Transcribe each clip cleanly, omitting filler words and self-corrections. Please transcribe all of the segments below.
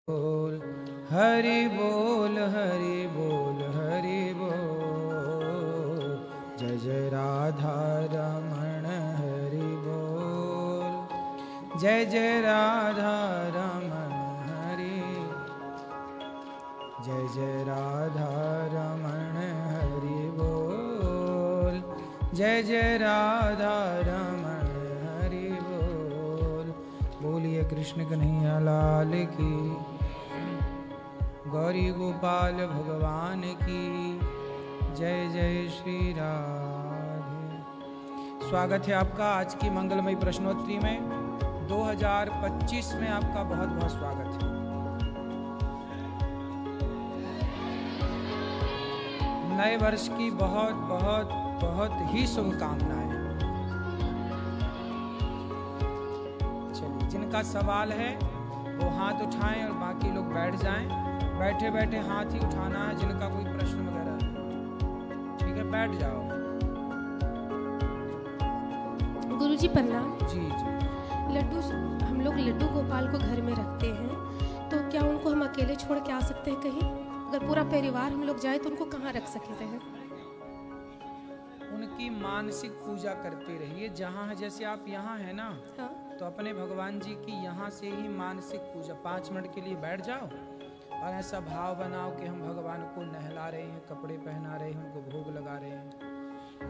बोल हरि बोल हरि बोल हरि बोल। जय जय राधा रमण हरि बोल। जय जय राधा रमण हरि। जय जय राधा रमण हरि बोल। जय जय राधा रमण हरि बोल। बोलिए कृष्ण कन्हैया लाल की, गौरी गोपाल भगवान की जय। जय श्री राधे। स्वागत है आपका आज की मंगलमयी प्रश्नोत्तरी में। 2025 में आपका बहुत बहुत स्वागत है। नए वर्ष की बहुत बहुत बहुत ही शुभकामनाएं। चलिए, जिनका सवाल है वो हाथ उठाएं और बाकी लोग बैठ जाएं। बैठे बैठे हाथ ही उठाना है जिनका कोई प्रश्न वगैरह है। ठीक है, बैठ जाओ। गुरुजी प्रणाम। जी जी। हम लोग लड्डू गोपाल को घर में रखते हैं, तो क्या उनको हम अकेले छोड़ के आ सकते हैं कहीं? अगर पूरा परिवार हम लोग जाए तो उनको कहाँ रख सकते हैं? उनकी मानसिक पूजा करते रहिए जहाँ है। जैसे आप यहाँ है ना, हाँ? तो अपने भगवान जी की यहाँ से ही मानसिक पूजा 5 मिनट के लिए बैठ जाओ और ऐसा भाव बनाओ कि हम भगवान को नहला रहे हैं, कपड़े पहना रहे हैं, उनको भोग लगा रहे हैं।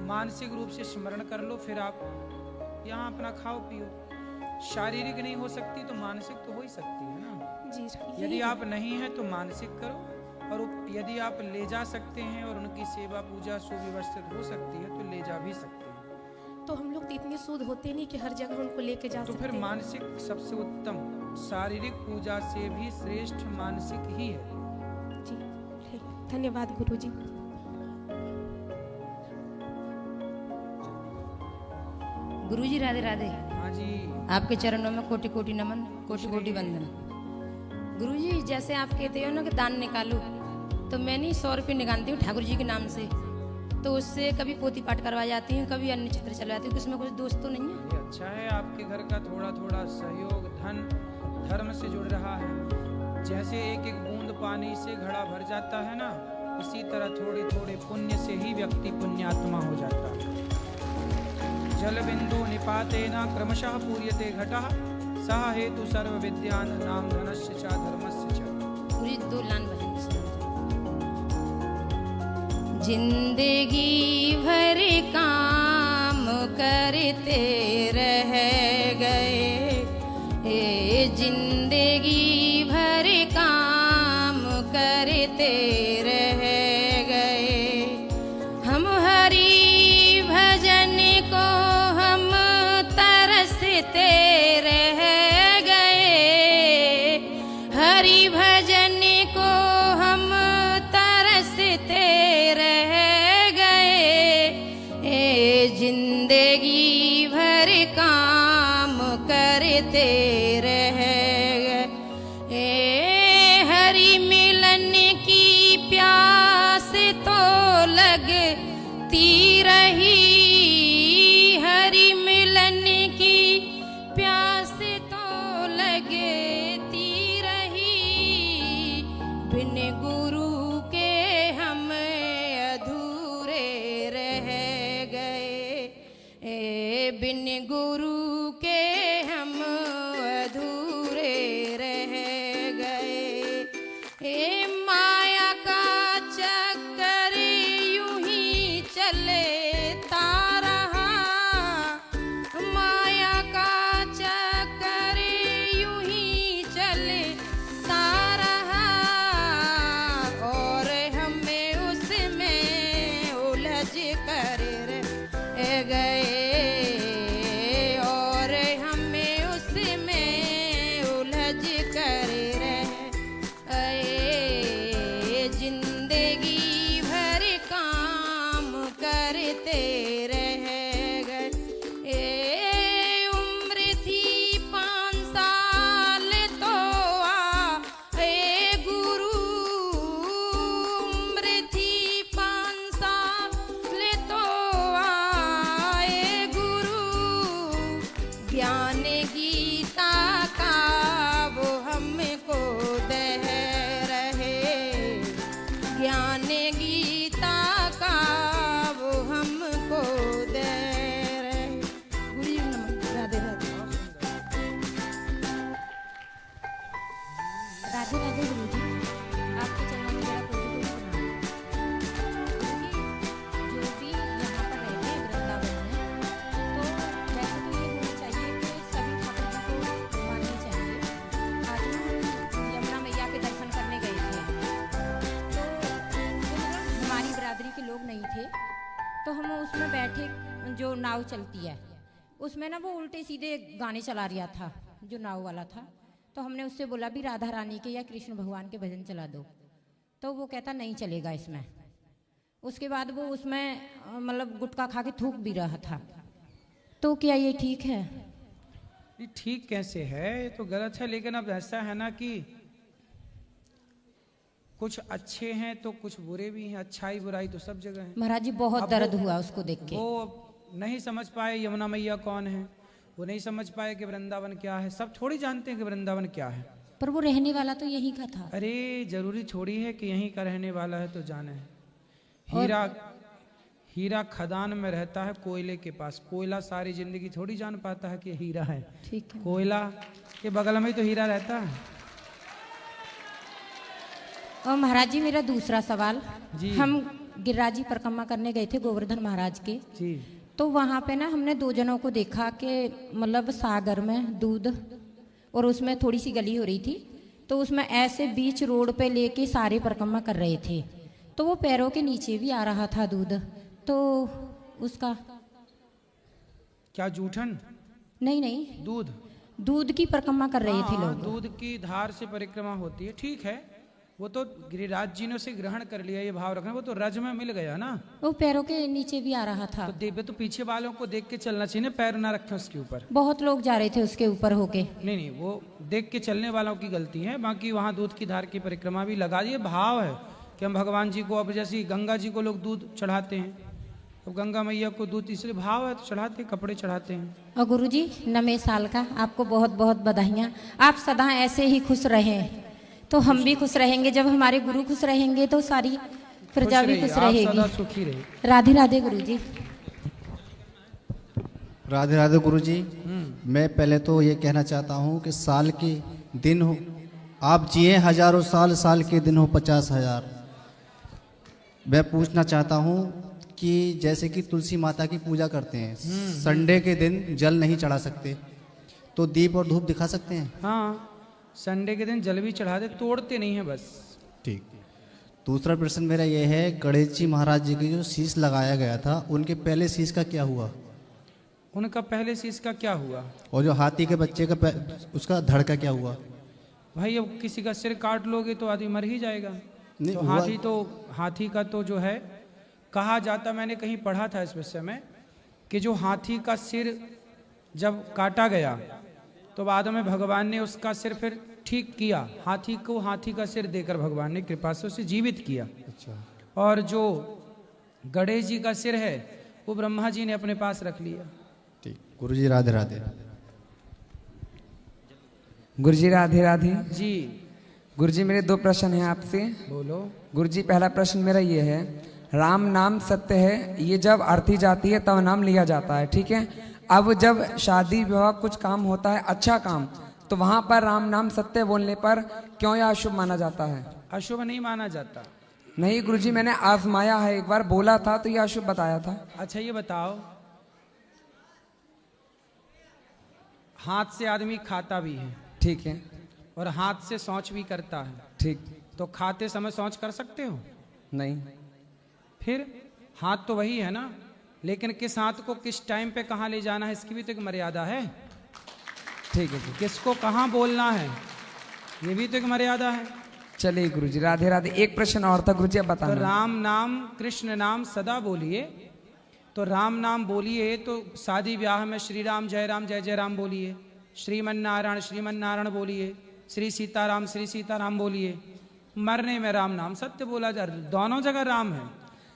मानसिक रूप से स्मरण कर लो, फिर आप यहाँ अपना खाओ पियो। शारीरिक नहीं हो सकती तो मानसिक तो हो ही सकती है ना। जी। यदि आप नहीं है तो मानसिक करो, और यदि आप ले जा सकते हैं और उनकी सेवा पूजा सुव्यवस्थित हो सकती है तो ले जा भी सकते हैं। तो हम लोग तो इतने शुद्ध होते नहीं कि हर जगह उनको लेके जा तो सकते फिर हैं। मानसिक सबसे उत्तम, शारीरिक पूजा से भी श्रेष्ठ मानसिक ही है। जी ठीक, धन्यवाद गुरुजी। गुरुजी राधे राधे। हाँ जी। आपके चरणों में कोटि कोटि नमन, कोटि कोटि वंदन। गुरुजी, जैसे आप कहते हो ना कि दान निकालो, तो मैं नहीं 100 रुपये निकालती हूँ ठाकुर जी के नाम से, तो उससे कभी पोथी पाठ करवा जाती हूँ, कभी अन्य चित्र चलवाती हूँ। उसमें कुछ दोस्त तो नहीं है? ये अच्छा है, आपके घर का थोड़ा थोड़ा सहयोग धन धर्म से जुड़ रहा है। जैसे एक एक बूंद पानी से घड़ा भर जाता है ना, उसी तरह थोड़े थोड़े पुण्य से ही व्यक्ति पुण्यात्मा हो जाता है। जल बिंदु निपातेन क्रमशः पूर्यते घटः, सह हेतु सर्व विद्यान नाम धनस्य च धर्मस्य च। पूरी 2 लाइन भजन। जिंदगी भर काम करते रह गए, जिंदगी भर काम करते रह गए, हम हरि भजन को हम तरसते रह गए, हरि भजन को हम तरसते रह गए, जिंदगी भर काम करते रह गए, हरि मिलन की प्यास तो लगती रही, हरि मिलन की प्यास तो लगती रही, बिन गुरु के हम अधूरे रह गए, बिन गुरु के हम अधूरे रह गए, माया का चक्कर यूं ही चलता रहा, माया का चक्कर यूं ही चलता रहा, और हमें उसमें उलझ कर रह गए, राधे राधे गुरुजी, आपके चरणों में मेरा कोटि कोटि प्रणाम। गुरुजी, जो भी यहाँ पर रहते हैं वृंदावन में, तो वैसे तो ये होना चाहिए कि सभी ठाकुर जी को माननी चाहिए। आज हम यमुना मैया के दर्शन करने गए थे, तो मतलब हमारी बिरादरी के लोग नहीं थे, तो हम उसमें बैठे, जो नाव चलती है उसमें ना वो उल्टे सीधे गाने चला रहा था, जो नाव वाला था। तो हमने उससे बोला भी राधा रानी के या कृष्ण भगवान के भजन चला दो, तो वो कहता नहीं चलेगा इसमें। उसके बाद वो उसमें मतलब गुटखा खा के थूक भी रहा था। तो क्या ये ठीक है? ये ठीक कैसे है? ये तो गलत है। लेकिन अब ऐसा है ना कि कुछ अच्छे हैं तो कुछ बुरे भी हैं, अच्छाई बुराई तो सब जगह है। महाराज जी बहुत अब दर्द वो- हुआ उसको देख के। वो नहीं समझ पाए यमुना मैया कौन है, वो नहीं समझ पाए कि वृंदावन क्या है। सब थोड़ी जानते हैं कि वृंदावन क्या है। पर वो रहने वाला तो यहीं का था। अरे जरूरी थोड़ी है कि यहीं का रहने वाला है तो जाने है। हीरा खदान में रहता है कोयले के पास। कोयला सारी जिंदगी थोड़ी जान पाता है कि हीरा है। ठीक है। कोयला के बगल में ही तो हीरा रहता है। और महाराज जी मेरा दूसरा सवाल, जी। हम गिरिराजी परिक्रमा करने गए थे गोवर्धन महाराज के, जी। तो वहाँ पे ना हमने दो जनों को देखा कि मतलब सागर में दूध और उसमें थोड़ी सी गली हो रही थी, तो उसमें ऐसे बीच रोड पे लेके सारे परिक्रमा कर रहे थे, तो वो पैरों के नीचे भी आ रहा था दूध। तो उसका क्या जूठन? नहीं नहीं, दूध? दूध की परिक्रमा कर रहे थे हाँ, लोग। दूध की धार से परिक्रमा होती है, ठीक है। वो तो गिरिराज जी ने उसे ग्रहण कर लिया, ये भाव रखना। वो तो रज में मिल गया ना। वो पैरों के नीचे भी आ रहा था। तो देवे तो पीछे वालों को देख के चलना चाहिए ना, पैर ना रखे उसके ऊपर। बहुत लोग जा रहे थे उसके ऊपर होके। नहीं नहीं, वो देख के चलने वालों की गलती है। बाकी वहाँ दूध की धार की परिक्रमा भी लगा दिए। भाव है कि हम भगवान जी को, अब जैसे गंगा जी को लोग दूध चढ़ाते हैं, अब गंगा मैया को दूध, इसलिए भाव है तो चढ़ाते, कपड़े चढ़ाते हैं। और गुरुजी 9वें साल का आपको बहुत बहुत बधाइयाँ। आप सदा ऐसे ही खुश रहें, तो हम भी खुश रहेंगे। जब हमारे गुरु खुश रहेंगे तो सारी प्रजा भी खुश आप सदा रहेगी। सुखी रहे। राधे राधे गुरुजी। राधे राधे गुरुजी। मैं पहले तो ये कहना चाहता हूँ कि साल के दिन हो, आप जिए हजारों साल, साल के दिन हो 50,000। मैं पूछना चाहता हूँ कि जैसे कि तुलसी माता की पूजा करते हैं, संडे के दिन जल नहीं चढ़ा सकते, तो दीप और धूप दिखा सकते हैं? हाँ, संडे के दिन जल भी चढ़ा दे, तोड़ते नहीं है बस। ठीक। दूसरा प्रश्न मेरा ये है, गणेश जी महाराज जी की जो शीश लगाया गया था, उनके पहले शीश का क्या हुआ? उनका पहले शीश का क्या हुआ? और जो हाथी के बच्चे का उसका धड़ का क्या हुआ? भाई अब किसी का सिर काट लोगे तो आदमी मर ही जाएगा। नहीं, तो हुआ। हाथी का तो जो है कहा जाता, मैंने कहीं पढ़ा था इस विषय में, कि जो हाथी का सिर जब काटा गया तो बाद में भगवान ने उसका सिर फिर ठीक किया। हाथी को हाथी का सिर देकर भगवान ने कृपा से उसे जीवित किया। अच्छा। और जो गणेश जी का सिर है वो ब्रह्मा जी ने अपने पास रख लिया। ठीक। गुरुजी राधे राधे। गुरुजी राधे राधे। जी गुरुजी मेरे दो प्रश्न हैं आपसे। बोलो। गुरुजी पहला प्रश्न मेरा ये है, राम नाम सत्य है, ये जब आरती जाती है तब नाम लिया जाता है, ठीक है। अब जब शादी विवाह कुछ काम होता है, अच्छा काम, तो वहां पर राम नाम सत्य बोलने पर क्यों यह अशुभ माना जाता है? अशुभ नहीं माना जाता। नहीं गुरुजी, मैंने आजमाया है, एक बार बोला था तो यह अशुभ बताया था। अच्छा ये बताओ, हाथ से आदमी खाता भी है, ठीक है। और हाथ से शौच भी करता है, ठीक। तो खाते समय शौच कर सकते हो? नहीं। फिर हाथ तो वही है ना, लेकिन किस हाथ को किस टाइम पे कहाँ ले जाना है, इसकी भी तो एक मर्यादा है। ठीक है। किसको कहाँ बोलना है, ये भी तो एक मर्यादा है। चलिए गुरुजी राधे राधे। एक प्रश्न और था गुरुजी, अब तो बताना। राम नाम कृष्ण नाम सदा बोलिए। तो राम नाम बोलिए तो शादी ब्याह में श्री राम जय राम बोलिए, श्रीमन नारायण बोलिए, श्री सीताराम बोलिए। मरने में राम नाम सत्य बोला जा, दोनों जगह राम है,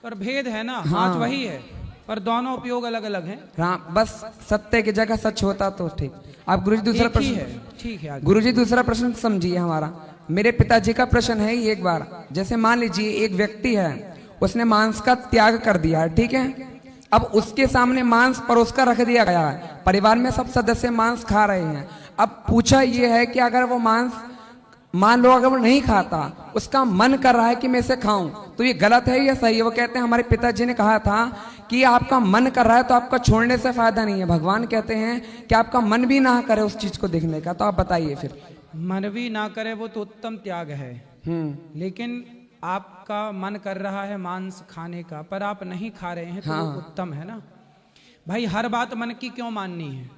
पर भेद है ना। हाँ। हाथ वही है पर दोनों उपयोग अलग अलग हैं। राम बस सत्य की जगह सच होता तो ठीक। अब गुरुजी दूसरा एक ही प्रश्न है, ठीक है। आगे। गुरुजी दूसरा प्रश्न समझिए हमारा। मेरे पिताजी का प्रश्न है एक बार, जैसे मान लीजिए एक व्यक्ति है, उसने मांस का त्याग कर दिया है, ठीक है। अब उसके सामने मांस परोस कर रख दिया गया है, परिवार में सब सदस्य मांस खा रहे हैं। अब पूछा ये है कि अगर वो मांस मान लो अगर वो नहीं खाता, उसका मन कर रहा है कि मैं इसे खाऊं, तो ये गलत है या सही है? वो कहते हैं हमारे पिताजी ने कहा था कि आपका मन कर रहा है तो आपका छोड़ने से फायदा नहीं है। भगवान कहते हैं कि आपका मन भी ना करे उस चीज को देखने का। तो आप बताइए फिर। मन भी ना करे वो तो उत्तम त्याग है, लेकिन आपका मन कर रहा है मांस खाने का पर आप नहीं खा रहे हैं तो वो उत्तम है ना भाई। हर बात मन की क्यों माननी है?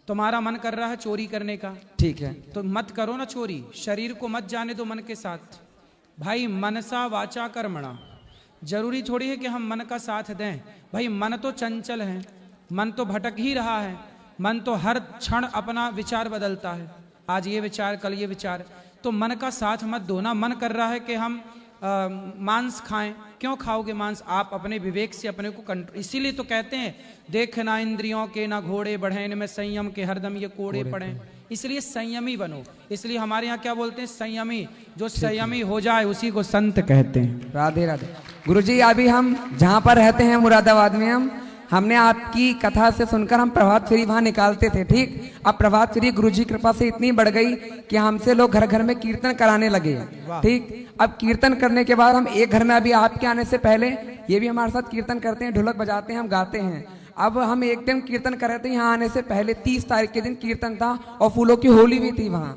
तुम्हारा मन कर रहा है चोरी करने का, ठीक है, तो मत करो ना चोरी। शरीर को मत जाने दो मन के साथ भाई। मनसा वाचा कर्मणा, जरूरी थोड़ी है कि हम मन का साथ दें भाई। मन तो चंचल है, मन तो भटक ही रहा है। मन तो हर क्षण अपना विचार बदलता है, आज ये विचार कल ये विचार। तो मन का साथ मत दो ना। मन कर रहा है कि हम मांस खाएं, क्यों खाओगे मांस? आप अपने विवेक से अपने को कंट्रोल। इसीलिए तो कहते हैं देखना इंद्रियों के ना घोड़े बढ़े, इनमें संयम के हरदम ये कोड़े पड़े। इसलिए संयमी बनो। इसलिए हमारे यहाँ क्या बोलते हैं? संयमी। जो संयमी हो जाए उसी को संत कहते हैं। राधे राधे। गुरुजी अभी हम जहाँ पर रहते हैं मुरादाबाद में, हमने आपकी कथा से सुनकर हम प्रभात फेरी वहां निकालते थे, ठीक। अब प्रभात फेरी गुरुजी कृपा से इतनी बढ़ गई कि हमसे लोग घर घर में कीर्तन कराने लगे, ठीक। अब कीर्तन करने के बाद हम एक घर में, अभी आपके आने से पहले ये भी हमारे साथ कीर्तन करते हैं, ढोलक बजाते हैं, हम गाते हैं। अब हम एक टाइम कीर्तन कर रहे थे यहाँ आने से पहले, 30 तारीख के दिन कीर्तन था और फूलों की होली भी थी वहां।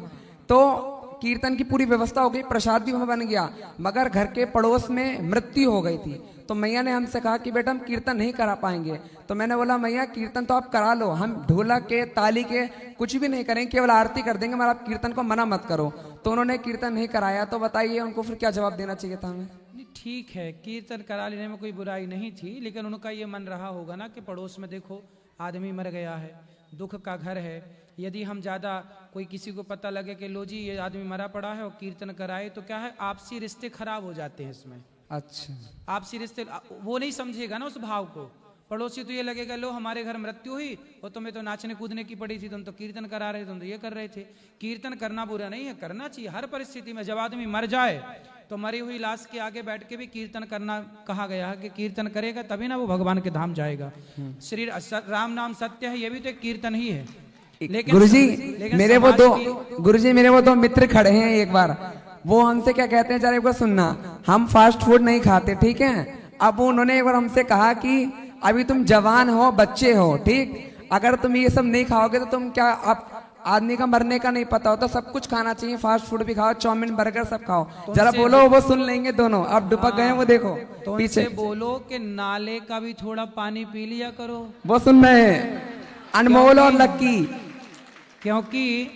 तो कीर्तन की पूरी व्यवस्था हो गई, प्रसाद भी वहां बन गया, मगर घर के पड़ोस में मृत्यु हो गई थी। तो मैया ने हमसे कहा कि बेटा हम कीर्तन नहीं करा पाएंगे। तो मैंने बोला मैया कीर्तन तो आप करा लो, हम ढोलक के ताली के कुछ भी नहीं करेंगे, केवल आरती कर देंगे, मगर आप कीर्तन को मना मत करो। तो उन्होंने कीर्तन नहीं कराया। तो बताइए उनको फिर क्या जवाब देना चाहिए था हमें? ठीक है, कीर्तन करा लेने में कोई बुराई नहीं थी, लेकिन उनका ये मन रहा होगा ना कि पड़ोस में देखो आदमी मर गया है, दुख का घर है। यदि हम ज्यादा कोई किसी को पता लगे कि लो जी ये आदमी मरा पड़ा है और कीर्तन कराए, तो क्या है आपसी रिश्ते खराब हो जाते हैं इसमें। अच्छा, आपसी रिश्ते वो नहीं समझेगा ना उस भाव को। पड़ोसी तो ये लगेगा लो हमारे घर मृत्यु हुई और तुम्हें तो नाचने कूदने की पड़ी थी, तुम तो कीर्तन करा रहे थे, तुम तो ये कर रहे थे। कीर्तन करना बुरा नहीं है, करना चाहिए हर परिस्थिति में। जब आदमी मर जाए तो मरी हुई लाश के आगे बैठ के भी कीर्तन करना कहा गया है कि कीर्तन करेगा तभी ना वो भगवान के धाम जाएगा। श्री राम नाम सत्य है, ये भी तो एक कीर्तन ही है। लेकिन गुरुजी मेरे वो दो मित्र खड़े हैं, एक बार वो हमसे क्या कहते हैं, जरा एक बार सुनना। हम फास्ट फूड नहीं खाते, ठीक है। अब उन्होंने एक बार हमसे कहा कि अभी तुम जवान हो, बच्चे हो, ठीक, अगर तुम ये सब नहीं खाओगे तो तुम क्या, आप आदमी का मरने का नहीं पता होता, सब कुछ खाना चाहिए, फास्ट फूड भी खाओ, चाउमीन बर्गर सब खाओ। जरा बोलो, वो सुन लेंगे दोनों। अब दुपक गए वो देखो तो पीछे। बोलो कि नाले का भी थोड़ा पानी पी लिया करो। वो सुन रहे हैं, अनमोल और लक्की। क्योंकि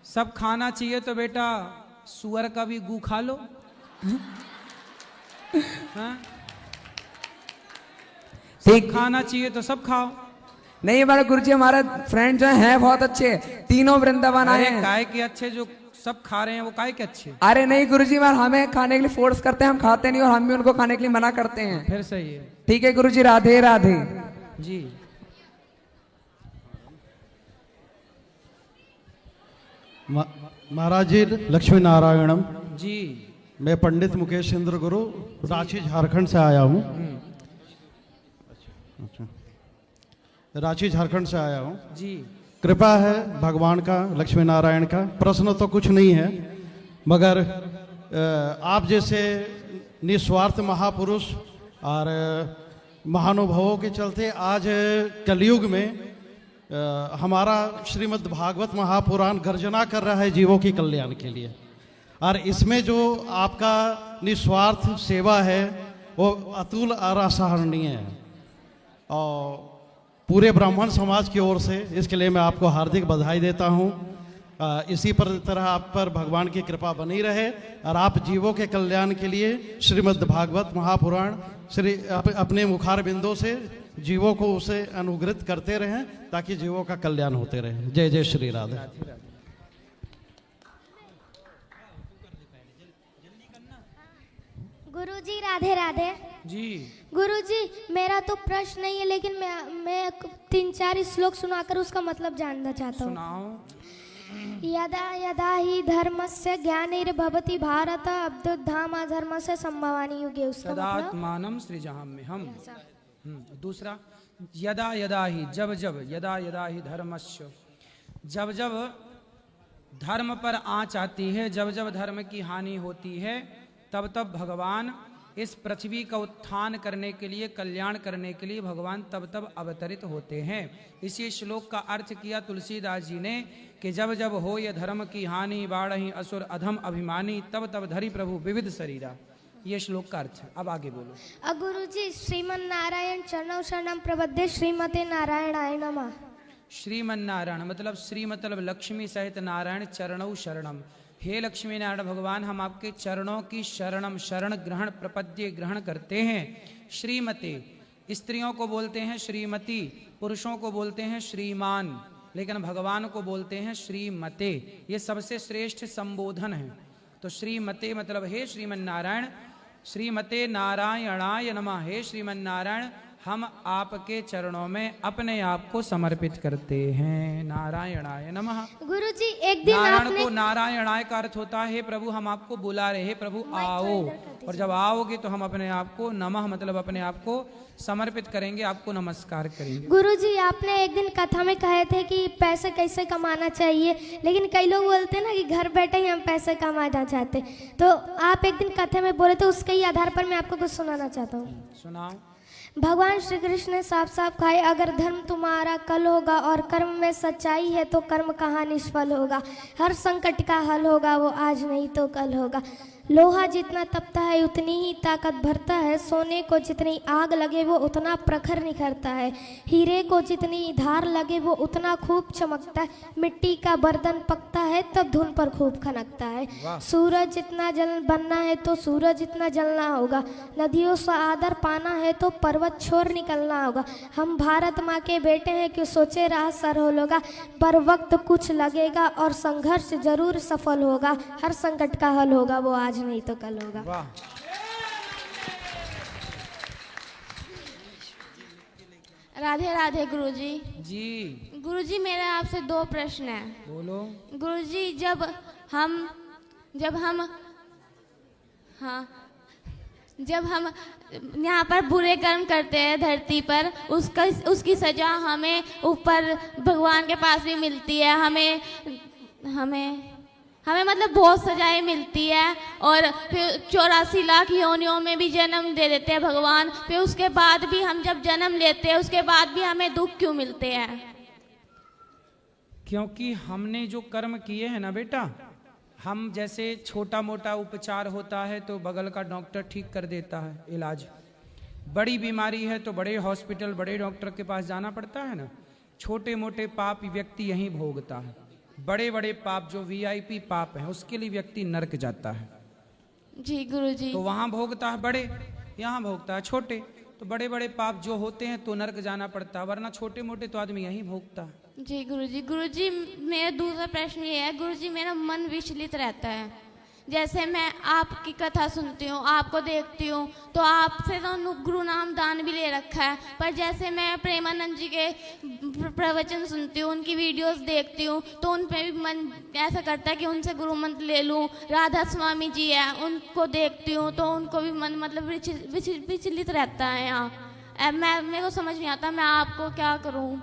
सब खाना चाहिए तो बेटा सुअर का भी गू खा लो। ठीक, खाना चाहिए तो सब खाओ। नहीं हमारे गुरुजी, हमारे फ्रेंड जो हैं बहुत अच्छे, तीनों वृंदावन आए हैं। काय के अच्छे जो सब खा रहे हैं वो काय के अच्छे? अरे नहीं गुरुजी, हमें खाने के लिए फोर्स करते हैं, हम खाते नहीं, और हम भी उनको खाने के लिए मना करते हैं। फिर सही है, ठीक है गुरुजी, राधे राधे जी। महाराज जी लक्ष्मी नारायणम जी। मैं पंडित मुकेश चंद्र गुरु रांची झारखंड से आया हूँ। अच्छा, रांची झारखंड से आया हूँ जी। कृपा है भगवान का, लक्ष्मी नारायण का। प्रश्न तो कुछ नहीं है, मगर आप जैसे निस्वार्थ महापुरुष और महानुभवों के चलते आज कलयुग में हमारा श्रीमद् भागवत महापुराण गर्जना कर रहा है जीवों की कल्याण के लिए। और इसमें जो आपका निस्वार्थ सेवा है वो अतुल और असहरणीय है, और पूरे ब्राह्मण समाज की ओर से इसके लिए मैं आपको हार्दिक बधाई देता हूँ। इसी पर तरह आप पर भगवान की कृपा बनी रहे और आप जीवों के कल्याण के लिए श्रीमद् भागवत महापुराण अपने मुखार बिंदों से जीवों को उसे अनुग्रहित करते रहें, ताकि जीवों का कल्याण होते रहे। जय जय श्री राधे। गुरुजी राधे राधे जी। गुरुजी मेरा तो प्रश्न नहीं है, लेकिन मैं 3-4 श्लोक सुनाकर उसका मतलब जानना चाहता हूँ। सुनाओ। यदा यदा ही धर्मस्य ग्लानिर्भवति भारत अभ्युत्थान धर्मस्य संभवानि युगे, उसका मतलब सदात्मानं सृजाम्यहम्। दूसरा, यदा यदा ही, जब जब, यदा यदा ही धर्मस्य, जब जब धर्म पर आँच आती है, जब जब धर्म की हानि होती है तब तब भगवान इस पृथ्वी का उत्थान करने के लिए, कल्याण करने के लिए भगवान तब तब अवतरित होते हैं। इसी श्लोक का अर्थ किया तुलसीदास जी ने कि जब जब हो ये धर्म की हानि, बाढ़हि असुर अधम अभिमानी, तब तब धरि प्रभु विविध शरीरा। ये श्लोक का अर्थ है। अब आगे बोलो। गुरु जी, श्रीमन नारायण चरणौ शरणम प्रबद्धे श्रीमते नारायणाय नमः। श्रीमन नारायण मतलब श्री मतलब लक्ष्मी सहित नारायण चरणौ शरणम। हे लक्ष्मी नारायण भगवान, हम आपके चरणों की शरणम शरण ग्रहण प्रपद्य ग्रहण करते हैं। श्रीमते स्त्रियों को बोलते हैं श्रीमती, पुरुषों को बोलते हैं श्रीमान, लेकिन भगवान को बोलते हैं श्रीमते। ये सबसे श्रेष्ठ संबोधन है। तो श्रीमते मतलब हे श्रीमन नारायण, श्रीमते नारायणाय नमः। हे श्रीमन नारायण, हम आपके चरणों में अपने आप को समर्पित करते हैं। नारायणाय नमः। गुरु जी, एक दिन नारायण आपने को नारायणाय का अर्थ होता है हे प्रभु हम आपको बुला रहे, हे प्रभु आओ। और जब आओगे तो हम अपने आप को नमः मतलब अपने आप को समर्पित करेंगे, आपको नमस्कार करेंगे। गुरु जी, आपने एक दिन कथा में कहे थे कि पैसे कैसे कमाना चाहिए, लेकिन कई लोग बोलते हैं ना कि घर बैठे ही हम पैसे कमाना चाहते। तो आप एक दिन कथा में बोले थे, उसके ही आधार पर मैं आपको कुछ सुनाना चाहता हूँ। सुनाओ। भगवान श्री कृष्ण ने साफ साफ कहा है, अगर धर्म तुम्हारा कल होगा और कर्म में सच्चाई है तो कर्म कहाँ निष्फल होगा। हर संकट का हल होगा, वो आज नहीं तो कल होगा। लोहा जितना तपता है उतनी ही ताकत भरता है, सोने को जितनी आग लगे वो उतना प्रखर निखरता है, हीरे को जितनी धार लगे वो उतना खूब चमकता है, मिट्टी का बर्तन पकता है तब धुन पर खूब खनकता है। सूरज जितना जल बनना है तो सूरज जितना जलना होगा, नदियों से आदर पाना है तो पर्वत छोड़ निकलना होगा। हम भारत माँ के बेटे हैं कि सोचे राह सरल होगा, पर वक्त कुछ लगेगा और संघर्ष जरूर सफल होगा। हर संकट का हल होगा, वो आज नहीं तो कल होगा। वाह। राधे राधे गुरुजी। जी गुरुजी, मेरा आपसे 2 प्रश्न है। बोलो। गुरुजी, जब हम यहाँ पर बुरे कर्म करते हैं धरती पर, उसकी सजा हमें ऊपर भगवान के पास भी मिलती है। हमें मतलब बहुत सजाएं मिलती है, और फिर 84 लाख योनियों में भी जन्म दे देते हैं भगवान। फिर उसके बाद भी हम जब जन्म लेते हैं उसके बाद भी हमें दुख क्यों मिलते हैं? क्योंकि हमने जो कर्म किए हैं ना बेटा, हम जैसे छोटा मोटा उपचार होता है तो बगल का डॉक्टर ठीक कर देता है इलाज, बड़ी बीमारी है तो बड़े हॉस्पिटल बड़े डॉक्टर के पास जाना पड़ता है ना। छोटे मोटे पाप व्यक्ति यहीं भोगता है, बड़े बड़े पाप जो वीआईपी पाप हैं उसके लिए व्यक्ति नरक जाता है। जी गुरुजी। तो वहां भोगता है बड़े, यहाँ भोगता है छोटे। तो बड़े बड़े पाप जो होते हैं तो नरक जाना पड़ता है, वरना छोटे मोटे तो आदमी यहीं भोगता है। जी गुरुजी। गुरुजी, मेरा दूसरा प्रश्न ये है, गुरुजी मेरा मन विचलित रहता है। जैसे मैं आपकी कथा सुनती हूँ, आपको देखती हूँ, तो आपसे तो गुरु नाम दान भी ले रखा है, पर जैसे मैं प्रेमानंद जी के प्रवचन सुनती हूँ, उनकी वीडियोस देखती हूँ, तो उन पे भी मन ऐसा करता है कि उनसे गुरु मंत्र ले लूँ। राधा स्वामी जी है, उनको देखती हूँ तो उनको भी मन मतलब विचलित रहता है। यहाँ मेरे को समझ नहीं आता मैं आपको क्या करूँ।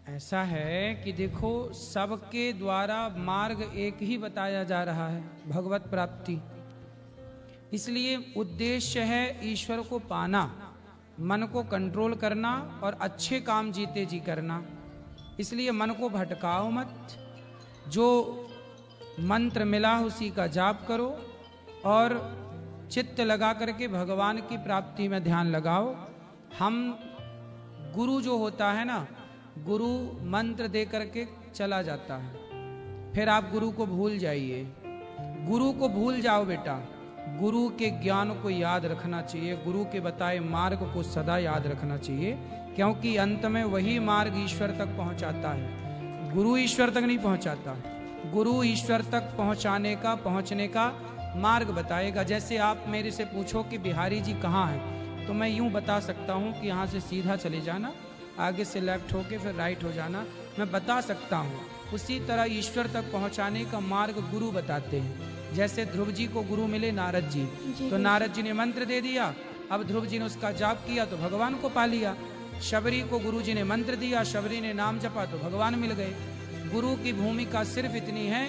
ऐसा है कि देखो, सबके द्वारा मार्ग एक ही बताया जा रहा है, भगवत प्राप्ति। इसलिए उद्देश्य है ईश्वर को पाना, मन को कंट्रोल करना और अच्छे काम जीते जी करना। इसलिए मन को भटकाओ मत, जो मंत्र मिला उसी का जाप करो और चित्त लगा करके भगवान की प्राप्ति में ध्यान लगाओ। हम गुरु जो होता है ना, गुरु मंत्र दे करके चला जाता है, फिर आप गुरु को भूल जाइए। गुरु को भूल जाओ बेटा, गुरु के ज्ञान को याद रखना चाहिए, गुरु के बताए मार्ग को सदा याद रखना चाहिए, क्योंकि अंत में वही मार्ग ईश्वर तक पहुंचाता है, गुरु ईश्वर तक नहीं पहुंचाता। गुरु ईश्वर तक पहुंचने का मार्ग बताएगा। जैसे आप मेरे से पूछो कि बिहारी जी कहाँ हैं, तो मैं यूं बता सकता हूं कि यहाँ से सीधा चले जाना, आगे से लेफ्ट होके फिर राइट हो जाना, मैं बता सकता हूँ। उसी तरह ईश्वर तक पहुँचाने का मार्ग गुरु बताते हैं। जैसे ध्रुव जी को गुरु मिले नारद जी, तो नारद जी ने मंत्र दे दिया, अब ध्रुव जी ने उसका जाप किया तो भगवान को पा लिया। शबरी को गुरु जी ने मंत्र दिया, शबरी ने नाम जपा तो भगवान मिल गए। गुरु की भूमिका सिर्फ इतनी है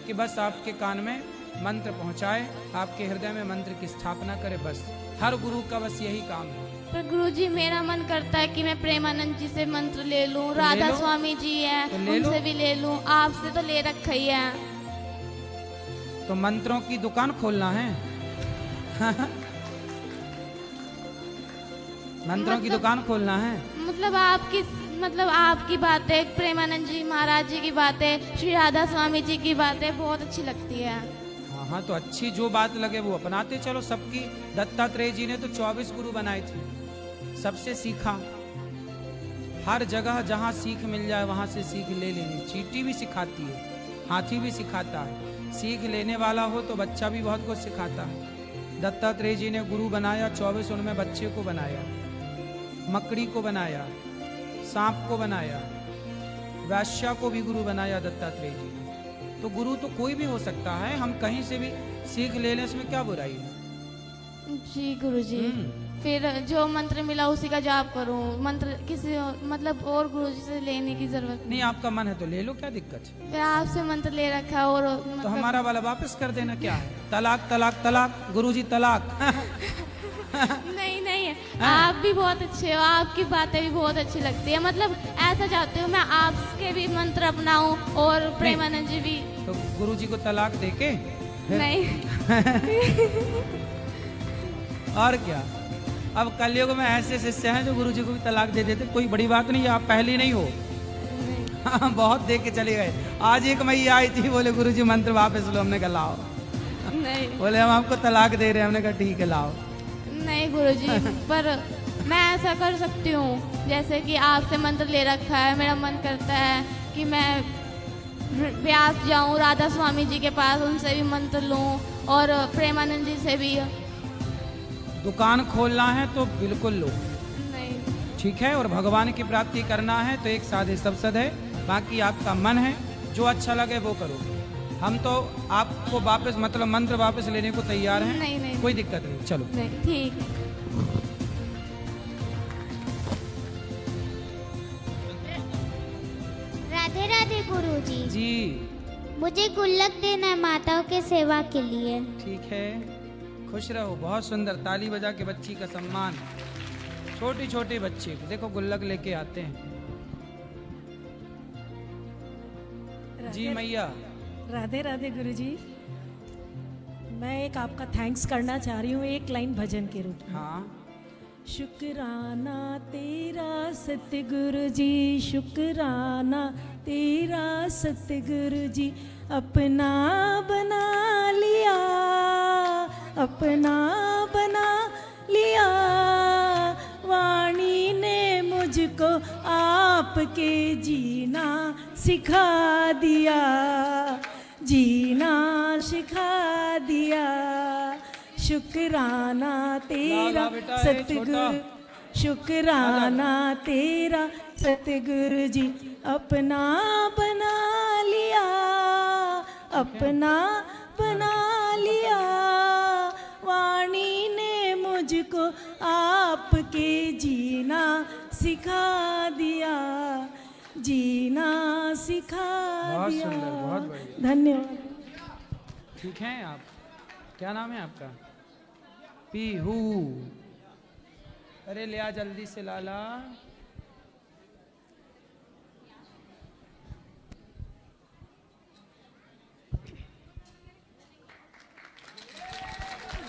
कि बस आपके कान में मंत्र पहुंचाए, आपके हृदय में मंत्र की स्थापना करे, बस। हर गुरु का बस यही काम है। पर गुरुजी मेरा मन करता है कि मैं प्रेमानंद जी से मंत्र ले लूं, राधा लो। स्वामी जी है तो ले लो। उनसे भी ले लूं, आपसे तो ले रखा ही है। तो मंत्रों की दुकान खोलना है। मंत्रों की दुकान खोलना है। मतलब आपकी बातें, प्रेमानंद जी महाराज जी की बातें, श्री राधा स्वामी जी की बातें बहुत अच्छी लगती है। हाँ हाँ, तो अच्छी जो बात लगे वो अपनाते चलो सबकी। दत्तात्रेय जी ने तो 24 गुरु बनाए थे, सबसे सीखा। हर जगह जहाँ सीख मिल जाए वहां से सीख ले लेनी। चींटी भी सिखाती है, हाथी भी सिखाता है। सीख लेने वाला हो तो बच्चा भी बहुत कुछ सिखाता है। दत्तात्रेय जी ने गुरु बनाया 24, उनमें बच्चे को बनाया, मकड़ी को बनाया, सांप को बनाया, वैश्या को भी गुरु बनाया दत्तात्रेय जी ने। तो गुरु तो कोई भी हो सकता है, हम कहीं से भी सीख ले लें, इसमें क्या बुराई है। जी गुरुजी, फिर जो मंत्र मिला उसी का जाप करूं, मंत्र किसी और गुरुजी से लेने की जरूरत नहीं, आपका मन है तो ले लो, क्या दिक्कत है। फिर आपसे मंत्र ले रखा और तो हमारा वाला वापस कर देना, क्या है। तलाक तलाक तलाक, गुरुजी तलाक। नहीं नहीं, आप भी बहुत अच्छे हो, आपकी बातें भी बहुत अच्छी लगती है। ऐसा चाहती हूँ मैं आपके भी मंत्र अपनाऊं और प्रेमानंद जी भी। तो गुरुजी को तलाक देके नहीं। और क्या, अब कलयुग में ऐसे शिष्य हैं जो गुरुजी को भी तलाक दे देते। कोई बड़ी बात नहीं है, आप पहली नहीं हो। हाँ, बहुत देख के चले गए। आज एक मैया आई थी, बोले गुरुजी मंत्र वापस लो। हमने कहा लाओ। नहीं बोले हम आपको तलाक दे रहे हैं। हमने कहा ठीक है लाओ। नहीं गुरुजी, पर मैं ऐसा कर सकती हूँ, जैसे कि आपसे मंत्र ले रखा है, मेरा मन करता है कि मैं व्यास जाऊँ राधा स्वामी जी के पास, उनसे भी मंत्र लूँ और प्रेमानंद जी से भी। दुकान खोलना है तो बिल्कुल लो, नहीं ठीक है। और भगवान की प्राप्ति करना है तो एक साधे सब सद है। बाकी आपका मन है, जो अच्छा लगे वो करो। हम तो आपको वापस मंत्र वापस लेने को तैयार हैं। नहीं कोई दिक्कत नहीं, चलो। नहीं, ठीक है। राधे राधे गुरुजी। जी मुझे गुल्लक देना है माताओं के सेवा के लिए। ठीक है, खुश रहो। बहुत सुंदर, ताली बजा के बच्ची का सम्मान। छोटे छोटे बच्चे देखो गुल्लक लेके आते हैं। जी मैया। राधे राधे गुरुजी। मैं एक आपका थैंक्स करना चाह रही हूँ, एक लाइन भजन के रूप में। हाँ। शुक्राना तेरा सतगुरु जी, शुक्राना तेरा सतगुरु जी, अपना बना लिया, अपना बना लिया। वाणी ने मुझको आपके जीना सिखा दिया, जीना सिखा दिया। शुक्राना तेरा सतगुरु, शुक्राना तेरा सतगुरु जी, अपना बना लिया, अपना बना लिया। वाणी ने मुझको आपके जीना सिखा दिया, जीना सिखा बहुत दिया। सुंदर, बहुत बढ़िया। धन्यवाद। ठीक है, आप क्या नाम है आपका? पीहू। अरे ले आ जल्दी से लाला।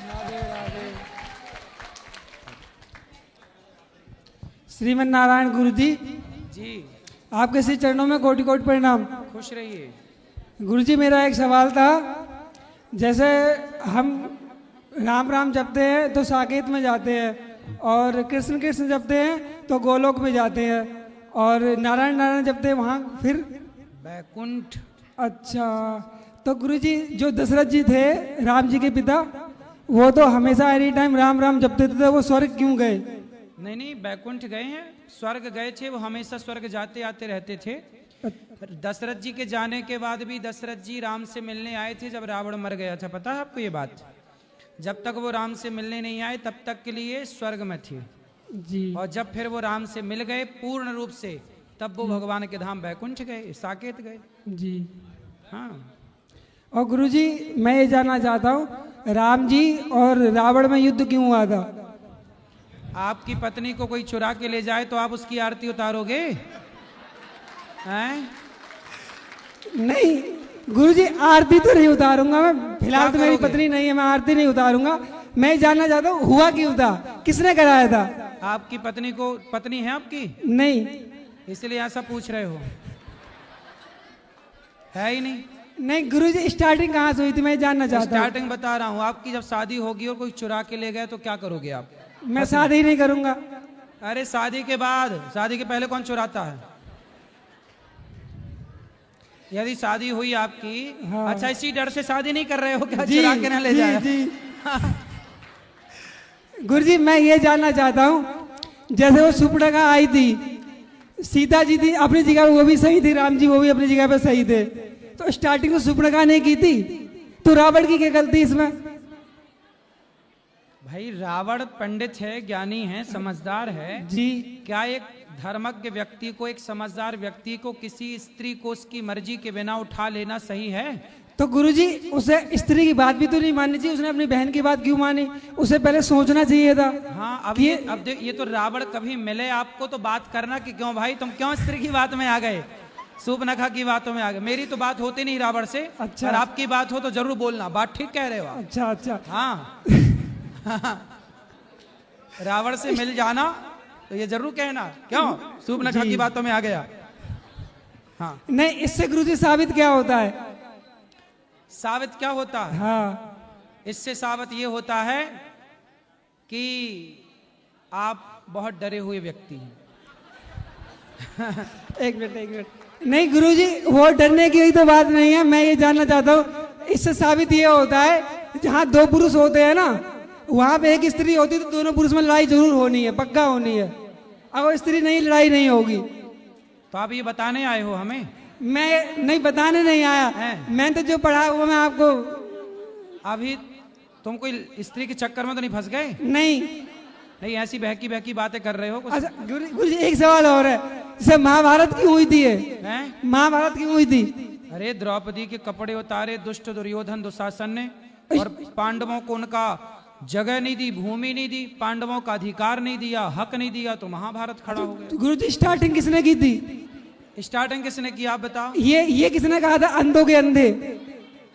राधे राधे। श्रीमन नारायण गुरु जी, आपके श्री चरणों में कोटि कोटि प्रणाम। खुश रहिए। गुरु जी, मेरा एक सवाल था। जैसे हम राम राम जपते हैं तो साकेत में जाते हैं, और कृष्ण कृष्ण जपते हैं तो गोलोक में जाते हैं, और नारायण नारायण जपते हैं वहाँ फिर बैकुंठ। अच्छा, तो गुरु जी जो दशरथ जी थे राम जी के पिता, वो तो हमेशा एनी टाइम राम राम जपते थे, वो स्वर्ग क्यों गए? नहीं नहीं, बैकुंठ गए हैं, स्वर्ग गए थे। वो हमेशा स्वर्ग जाते आते रहते थे। दशरथ जी के जाने के बाद भी दशरथ जी राम से मिलने आए थे जब रावण मर गया था। पता है आपको ये बात? जब तक वो राम से मिलने नहीं आए तब तक के लिए स्वर्ग में थे जी। और जब फिर वो राम से मिल गए पूर्ण रूप से, तब वो भगवान के धाम बैकुंठ गए, साकेत गए। जी। हाँ। और गुरुजी मैं ये जानना चाहता हूँ राम जी और रावण में युद्ध क्यों हुआ था? आपकी पत्नी को कोई चुरा के ले जाए तो आप उसकी आरती उतारोगे? हैं? नहीं गुरुजी, आरती तो नहीं उतारूंगा मैं, फिलहाल तो मेरी पत्नी नहीं है, मैं आरती नहीं उतारूंगा। मैं जानना चाहता हूँ हुआ क्यों था, किसने कराया था? आपकी पत्नी को, पत्नी है आपकी? नहीं। इसलिए ऐसा पूछ रहे हो? है ही नहीं। नहीं गुरुजी, स्टार्टिंग कहाँ से हुई थी मैं जानना चाहता हूँ। स्टार्टिंग बता रहा हूँ। आपकी जब शादी होगी और कोई चुरा के ले गए तो क्या करोगे आप? मैं शादी नहीं करूंगा। अरे शादी के बाद, शादी के पहले कौन चुराता है? यदि शादी हुई आपकी, हाँ। अच्छा इसी डर से शादी नहीं कर रहे हो क्या? जी, चुरा के ना ले जाए। जी। गुरुजी मैं ये जानना चाहता हूँ, जैसे वो सुपर्णखा आई थी, सीता जी थी अपनी जगह पे, वो भी सही थी, राम जी वो भी अपनी जगह पे सही थे, तो स्टार्टिंग में सुपर्णखा ने की थी, तो रावण की क्या गलती इसमें? भाई रावण पंडित है, ज्ञानी है, समझदार है जी। क्या एक धर्मज्ञ व्यक्ति को, एक समझदार व्यक्ति को किसी स्त्री को उसकी मर्जी के बिना उठा लेना सही है? तो गुरुजी उसे स्त्री की बात भी तो नहीं माननी चाहिए, उसने अपनी बहन की बात क्यों मानी? उसे पहले सोचना चाहिए था। हाँ अब ये तो रावण कभी मिले आपको तो बात करना कि क्यों भाई तुम क्यों स्त्री की बात में आ गए, सुपर्णखा की बातों में आ गए। मेरी तो बात होती नहीं रावण से। अच्छा। और आपकी बात हो तो जरूर बोलना, बात ठीक कह रहे हो आप। अच्छा अच्छा। हाँ। रावण से मिल जाना तो ये जरूर कहना क्यों सुपर्णखा की बातों में आ गया। हाँ। नहीं इससे गुरुजी साबित क्या होता है? साबित क्या होता है? हाँ। इससे साबित ये होता है कि आप बहुत डरे हुए व्यक्ति हैं। एक मिनट। नहीं गुरुजी वो डरने की ही तो बात नहीं है, मैं ये जानना चाहता हूँ इससे साबित ये होता है जहाँ दो पुरुष होते हैं ना, वहां पे एक स्त्री होती है तो दोनों पुरुष में लड़ाई जरूर होनी है, पक्का होनी है। अगर स्त्री नहीं, लड़ाई नहीं होगी। तो आप ये बताने आए हो हमें? मैं नहीं बताने नहीं आया, मैं तो जो पढ़ा वो मैं आपको। अभी तुम कोई स्त्री के चक्कर में तो नहीं फंस गए? नहीं ऐसी बहकी बहकी बातें कर रहे हो कुछ? अच्छा गुरुजी एक सवाल और है, जैसे महाभारत क्यों हुई थी? महाभारत क्यों हुई थी? अरे द्रौपदी के कपड़े उतारे दुष्ट दुर्योधन दुशासन ने, और पांडवों को उनका जगह नहीं दी, भूमि नहीं दी, पांडवों का अधिकार नहीं दिया, हक नहीं दिया, तो महाभारत खड़ा हो गया। गुरुजी स्टार्टिंग किसने की थी? स्टार्टिंग किसने की आप बताओ? ये किसने कहा था अंधों के अंधे?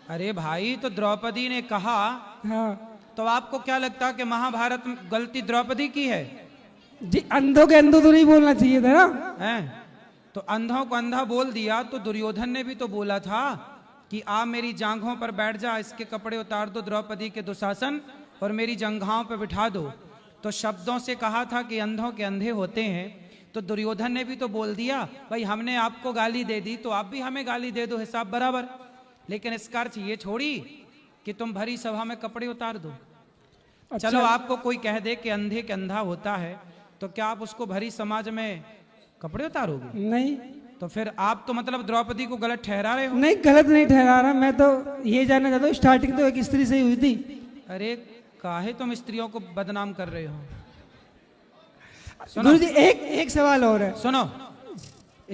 अरे भाई तो द्रौपदी ने कहा। हाँ। तो आपको क्या लगता है कि महाभारत में गलती द्रौपदी की है? जी अंधों के अंधों तो नहीं बोलना चाहिए था ना? हैं? तो अंधों को अंधा बोल दिया तो दुर्योधन ने भी तो बोला था कि आप मेरी जांघों पर बैठ जा, इसके कपड़े उतार दो द्रौपदी के दुशासन और मेरी जंघाओं पर बिठा दो। तो शब्दों से कहा था कि अंधों के अंधे होते हैं। तो दुर्योधन ने भी तो बोल दिया भाई हमने आपको गाली दे दी तो आप भी हमें गाली दे दो, हिसाब बराबर। लेकिन इसका अर्थ ये छोड़ी कि तुम भरी सभा में कपड़े उतार दो। अच्छा। चलो आपको कोई कह दे कि अंधे के अंधा होता है तो क्या आप उसको भरी समाज में कपड़े उतारोगे? नहीं। तो फिर आप तो मतलब द्रौपदी को गलत ठहरा रहे हो। नहीं गलत नहीं ठहरा रहा, मैं तो ये जानना चाहता हूँ स्टार्टिंग तो एक स्त्री से ही हुई थी। अरे काहे तुम स्त्रियों को बदनाम कर रहे हो? गुरुजी एक सवाल और है। सुनो,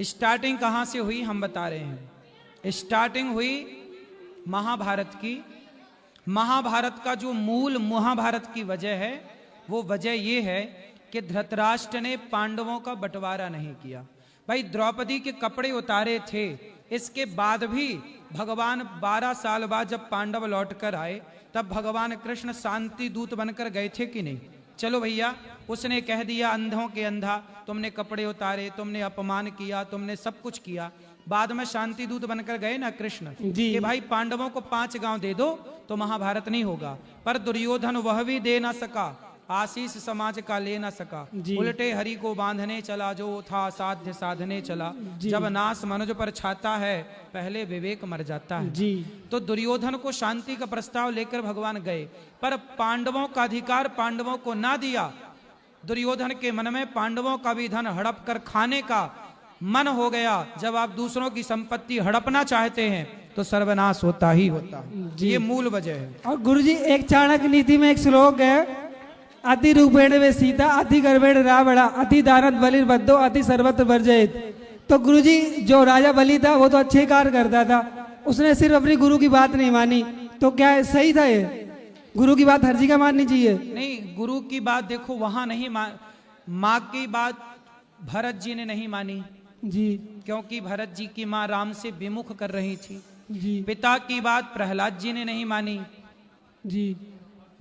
स्टार्टिंग कहां से हुई हम बता रहे हैं। स्टार्टिंग हुई महाभारत की। महाभारत का जो मूल महाभारत की वजह है वो वजह ये है कि धृतराष्ट्र ने पांडवों का बंटवारा नहीं किया। भाई द्रौपदी के कपड़े उतारे थे, इसके बाद भी भगवान 12 साल बाद जब पांडव लौट कर आए तब भगवान कृष्ण शांति दूत बनकर गए थे कि नहीं? चलो भैया उसने कह दिया अंधों के अंधा, तुमने कपड़े उतारे, तुमने अपमान किया, तुमने सब कुछ किया, बाद में शांति दूत बनकर गए ना कृष्ण कि भाई पांडवों को 5 गांव दे दो तो महाभारत नहीं होगा। पर दुर्योधन वह भी दे ना सका, आशीष समाज का ले ना सका, उल्टे हरि को बांधने चला, जो था साध्य साधने चला। जब नाश मनुज पर छाता है पहले विवेक मर जाता है। जी। तो दुर्योधन को शांति का प्रस्ताव लेकर भगवान गए, पर पांडवों का अधिकार पांडवों को ना दिया। दुर्योधन के मन में पांडवों का भी धन हड़प कर खाने का मन हो गया। जब आप दूसरों की संपत्ति हड़पना चाहते हैं तो सर्वनाश होता ही होता है। ये मूल वजह है। और गुरुजी एक चाणक्य नीति में एक श्लोक है, अति रूपेण वे सीता, अति गर्भेण रावण, अति दानत बलिर्बद्धो, अति सर्वत्र वर्जयित। तो गुरुजी जो राजा बलि था वो तो अच्छे कार्य करता था, उसने सिर्फ अपनी गुरु की बात नहीं मानी, तो क्या सही था ये? गुरु की बात हर जगह माननी चाहिए? नहीं, गुरु की बात देखो वहां नहीं माँ की बात भरत जी ने नहीं मानी जी, क्योंकि भरत जी की माँ राम से विमुख कर रही थी जी, पिता की बात प्रहलाद जी ने नहीं मानी जी,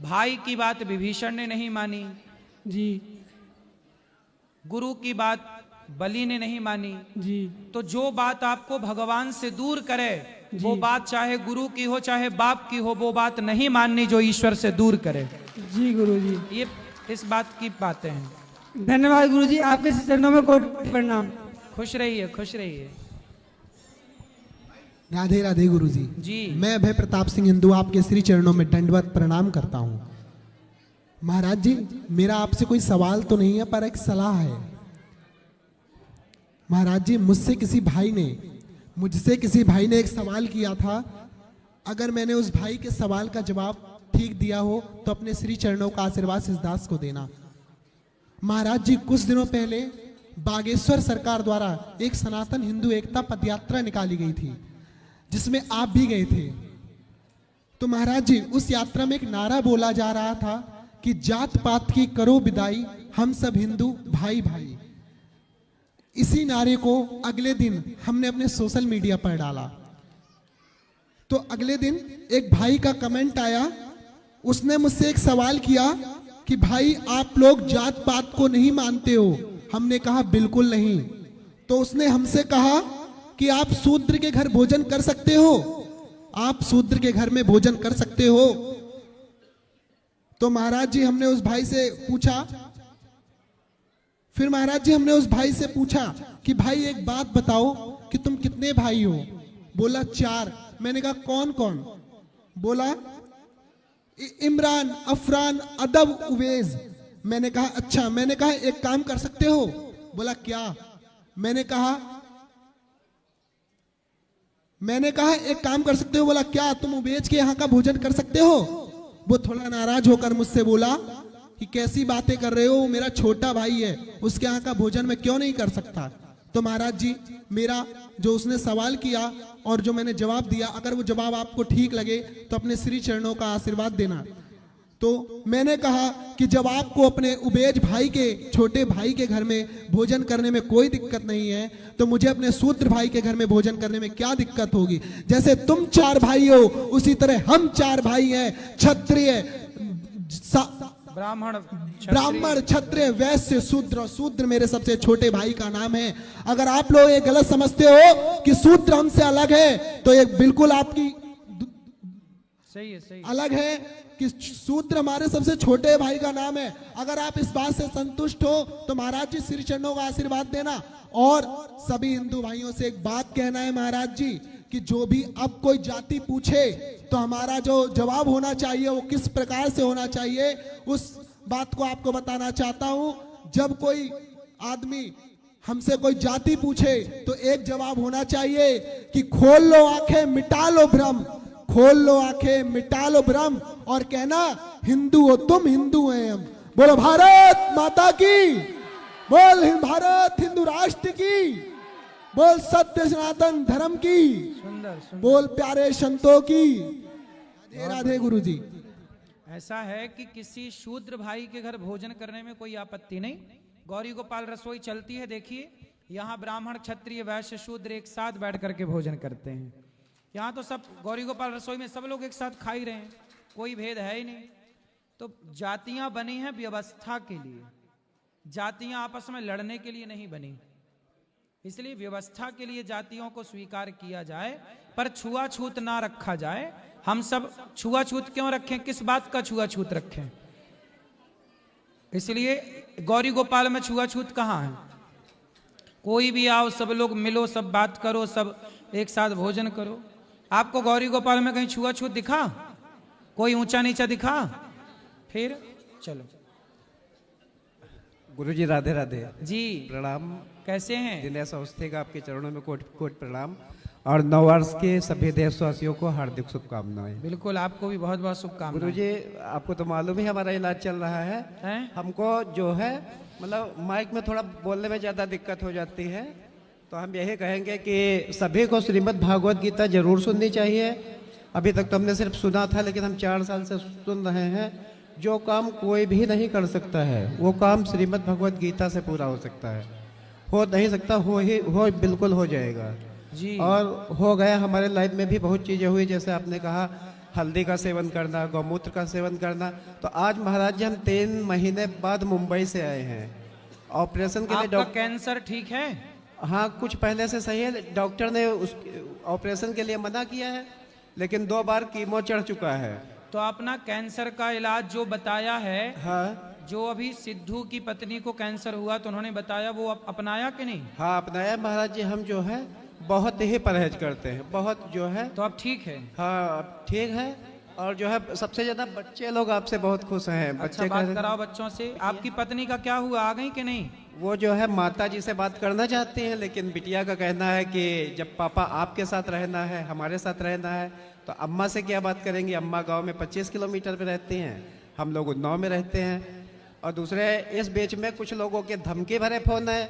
भाई की बात विभीषण ने नहीं मानी जी, गुरु की बात बलि ने नहीं मानी जी, तो जो बात आपको भगवान से दूर करे वो बात चाहे गुरु की हो चाहे बाप की हो, वो बात नहीं माननी जो ईश्वर से दूर करे। जी गुरुजी, ये इस बात की बातें हैं। धन्यवाद गुरुजी, आपके चरणों में कोटि प्रणाम। खुश रहिए, खुश रहिए। राधे राधे गुरुजी। जी, मैं अभय प्रताप सिंह हिंदू आपके श्री चरणों में दंडवत प्रणाम करता हूँ। महाराज जी, मेरा आपसे कोई सवाल तो नहीं है पर एक सलाह है। महाराज जी, मुझसे किसी भाई ने एक सवाल किया था। अगर मैंने उस भाई के सवाल का जवाब ठीक दिया हो तो अपने श्री चरणों का आशीर्वाद इस दास को देना। महाराज जी, कुछ दिनों पहले बागेश्वर सरकार द्वारा एक सनातन हिंदू एकता पदयात्रा निकाली गई थी जिसमें आप भी गए थे। तो महाराज जी, उस यात्रा में एक नारा बोला जा रहा था कि जात पात की करो विदाई, हम सब हिंदू भाई भाई। इसी नारे को अगले दिन हमने अपने सोशल मीडिया पर डाला तो अगले दिन एक भाई का कमेंट आया। उसने मुझसे एक सवाल किया कि भाई आप लोग जात पात को नहीं मानते हो? हमने कहा बिल्कुल नहीं। तो उसने हमसे कहा कि आप शूद्र के घर भोजन कर सकते हो, आप शूद्र के घर में भोजन कर सकते हो। तो महाराज जी, हमने उस भाई से पूछा कि भाई एक बात बताओ कि तुम कितने भाई हो? बोला 4। मैंने कहा कौन कौन? बोला इमरान, अफरान, अदब, उवेज। मैंने कहा अच्छा। मैंने कहा एक काम कर सकते हो? बोला क्या? मैंने कहा एक काम कर सकते हो। बोला क्या? तुम उवेज के यहाँ का भोजन कर सकते हो? वो थोड़ा नाराज होकर मुझसे बोला कि कैसी बातें कर रहे हो, वो मेरा छोटा भाई है, उसके यहाँ का भोजन मैं क्यों नहीं कर सकता। तो महाराज जी, मेरा जो उसने सवाल किया और जो मैंने जवाब दिया, अगर वो जवाब आपको ठीक लगे तो अपने श्री चरणों का आशीर्वाद देना। तो मैंने कहा कि जब आपको अपने उबेज भाई के, छोटे भाई के घर में भोजन करने में कोई दिक्कत नहीं है तो मुझे अपने शूद्र भाई के घर में भोजन करने में क्या दिक्कत होगी? जैसे तुम 4 भाई हो उसी तरह हम 4 भाई हैं, क्षत्रिय, ब्राह्मण, क्षत्रिय, वैश्य, शूद्र। शूद्र मेरे सबसे छोटे भाई का नाम है। अगर आप लोग ये गलत समझते हो कि शूद्र हमसे अलग है तो ये बिल्कुल आपकी सही है, अलग है कि शूद्र हमारे सबसे छोटे भाई का नाम है। अगर आप इस बात से संतुष्ट हो तो महाराज जी श्री चरणों का आशीर्वाद देना। और सभी हिंदू भाइयों से एक बात कहना है महाराज जी कि जो भी अब कोई जाति पूछे तो हमारा जो जवाब होना चाहिए वो किस प्रकार से होना चाहिए, उस बात को आपको बताना चाहता हूं। जब कोई आदमी हमसे कोई जाति पूछे तो एक जवाब होना चाहिए कि खोल लो आंखें, मिटा लो भ्रम, खोल लो आंखें, मिटा लो भ्रम, और कहना हिंदू हो तुम, हिंदू हैं हम। बोलो भारत माता की, बोल भारत हिंदू राष्ट्र की, बोल सत्य सनातन धर्म की, सुंदर। बोल प्यारे संतों की। राधे राधे गुरुजी। ऐसा है कि किसी शूद्र भाई के घर भोजन करने में कोई आपत्ति नहीं। गौरी गोपाल रसोई चलती है, देखिए यहाँ ब्राह्मण, क्षत्रिय, वैश्य, शूद्र एक साथ बैठ करके भोजन करते हैं। यहाँ तो सब गौरी गोपाल रसोई में सब लोग एक साथ खा ही रहे हैं, कोई भेद है ही नहीं। तो जातियां बनी हैं व्यवस्था के लिए, जातियां आपस में लड़ने के लिए नहीं बनी। इसलिए व्यवस्था के लिए जातियों को स्वीकार किया जाए पर छुआछूत ना रखा जाए। हम सब छुआछूत क्यों रखें? किस बात का छुआछूत रखें? इसलिए गौरी गोपाल में छुआछूत कहाँ है? कोई भी आओ, सब लोग मिलो, सब बात करो, सब एक साथ भोजन करो। आपको गौरी गोपाल में कहीं छुआछूत दिखा? कोई ऊंचा नीचा दिखा? फिर चलो। गुरुजी राधे राधे जी, प्रणाम। कैसे हैं? दिनेश अवस्थी का आपके चरणों में कोट कोट प्रणाम, और नववर्ष के सभी देशवासियों को हार्दिक शुभकामनाएं। बिल्कुल, आपको भी बहुत बहुत शुभकामनाएं। गुरुजी, आपको तो मालूम ही हमारा इलाज चल रहा है? हमको जो है मतलब माइक में थोड़ा बोलने में ज़्यादा दिक्कत हो जाती है, तो हम यही कहेंगे कि सभी को श्रीमद् भागवत गीता जरूर सुननी चाहिए। अभी तक तो हमने सिर्फ सुना था, लेकिन हम 4 साल से सुन रहे हैं। जो काम कोई भी नहीं कर सकता है वो काम श्रीमद् भगवत गीता से पूरा हो सकता है। हो नहीं सकता, हो बिल्कुल हो जाएगा जी। और हो गया। हमारे लाइफ में भी बहुत चीज़ें हुई, जैसे आपने कहा हल्दी का सेवन करना, गौमूत्र का सेवन करना। तो आज महाराज जी हम 3 महीने बाद मुंबई से आए हैं ऑपरेशन के लिए। आपका कैंसर ठीक है? हाँ, कुछ पहले से सही है। डॉक्टर ने उस ऑपरेशन के लिए मना किया है, लेकिन 2 बार कीमो चढ़ चुका है। तो अपना कैंसर का इलाज जो बताया है, हाँ, जो अभी सिद्धू की पत्नी को कैंसर हुआ तो उन्होंने बताया, वो अपनाया कि नहीं? हाँ, अपनाया महाराज जी। हम जो है बहुत ही परहेज करते हैं, बहुत जो है। तो अब ठीक है? हाँ, अब ठीक है। और जो है सबसे ज्यादा बच्चे लोग आपसे बहुत खुश हैं। अच्छा, बात कराओ बच्चों से। आपकी पत्नी का क्या हुआ, आ गई कि नहीं? वो जो है माता जी से बात करना चाहती हैं, लेकिन बिटिया का कहना है कि जब पापा आपके साथ रहना है, हमारे साथ रहना है, तो अम्मा से क्या बात करेंगी। अम्मा गांव में 25 किलोमीटर पे रहती हैं, हम लोग उन्नाव में रहते हैं। और दूसरे इस बीच में कुछ लोगों के धमकी भरे फोन है,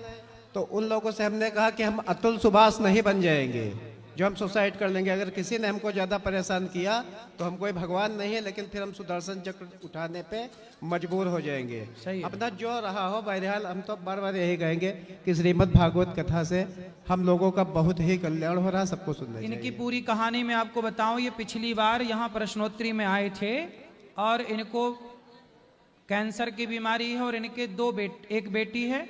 तो उन लोगों से हमने कहा कि हम अतुल सुभाष नहीं बन जाएंगे जो हम सुसाइड कर लेंगे। अगर किसी ने हमको ज़्यादा परेशान किया तो हम कोई भगवान नहीं है, लेकिन फिर हम सुदर्शन चक्र उठाने पे मजबूर हो जाएंगे। अपना जो रहा हो, बहरहाल हम तो बार बार यही कहेंगे कि श्रीमद् भागवत कथा से हम लोगों का बहुत ही कल्याण हो रहा है, सबको सुनना चाहिए। इनकी पूरी कहानी मैं आपको बताऊं। ये पिछली बार यहाँ प्रश्नोत्तरी में आए थे और इनको कैंसर की बीमारी है और इनके एक बेटी है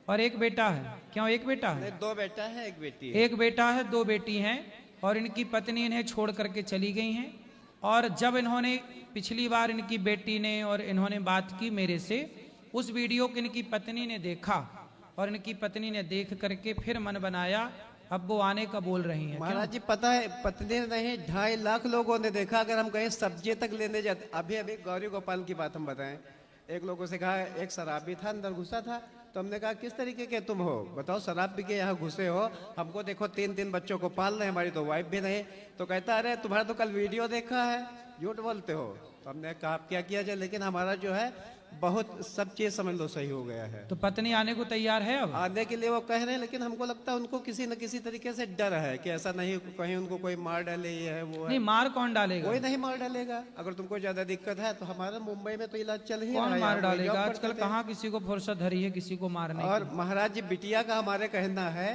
और एक बेटा है। क्यों एक बेटा है? 2 बेटा है, 1 बेटी है। एक बेटा है, 2 बेटी हैं। और इनकी पत्नी इन्हें छोड़ करके चली गई हैं। और जब इन्होंने पिछली बार इनकी बेटी ने और इन्होंने बात की मेरे से, उस वीडियो को इनकी पत्नी ने देखा और इनकी पत्नी ने देख करके फिर मन बनाया, अब वो आने का बोल रही हैं। महाराज जी पता है, पत्नी नहीं 2.5 लाख लोगों ने देखा। अगर हम कहीं सब्जी तक लेने जाते, अभी गौरी गोपाल की बात हम बताएं। एक लोगों से कहा, एक शराबी था अंदर घुसा था, तो हमने कहा किस तरीके के तुम हो, बताओ शराब पी के यहाँ घुसे हो, हमको देखो 3 बच्चों को पाल रहे, हमारी तो वाइफ भी नहीं। तो कहता अरे तुम्हारा तो कल वीडियो देखा है, झूठ बोलते हो। तो हमने कहा क्या किया जाए, लेकिन हमारा जो है बहुत सब चीज समझ लो सही हो गया है। तो पत्नी आने को तैयार है? अब आने के लिए वो कह रहे हैं, लेकिन हमको लगता है उनको किसी न किसी तरीके से डर है कि ऐसा नहीं कहीं उनको कोई मार डाले, ये है वो है। नहीं, मार कौन डालेगा? कोई नहीं मार डालेगा। अगर तुमको ज्यादा दिक्कत है तो हमारा मुंबई में तो इलाज चल ही रहा है। कौन मार डालेगा? आजकल कहाँ किसी को फुर्सत धरी है किसी को मारने। और महाराज जी बिटिया का हमारे कहना है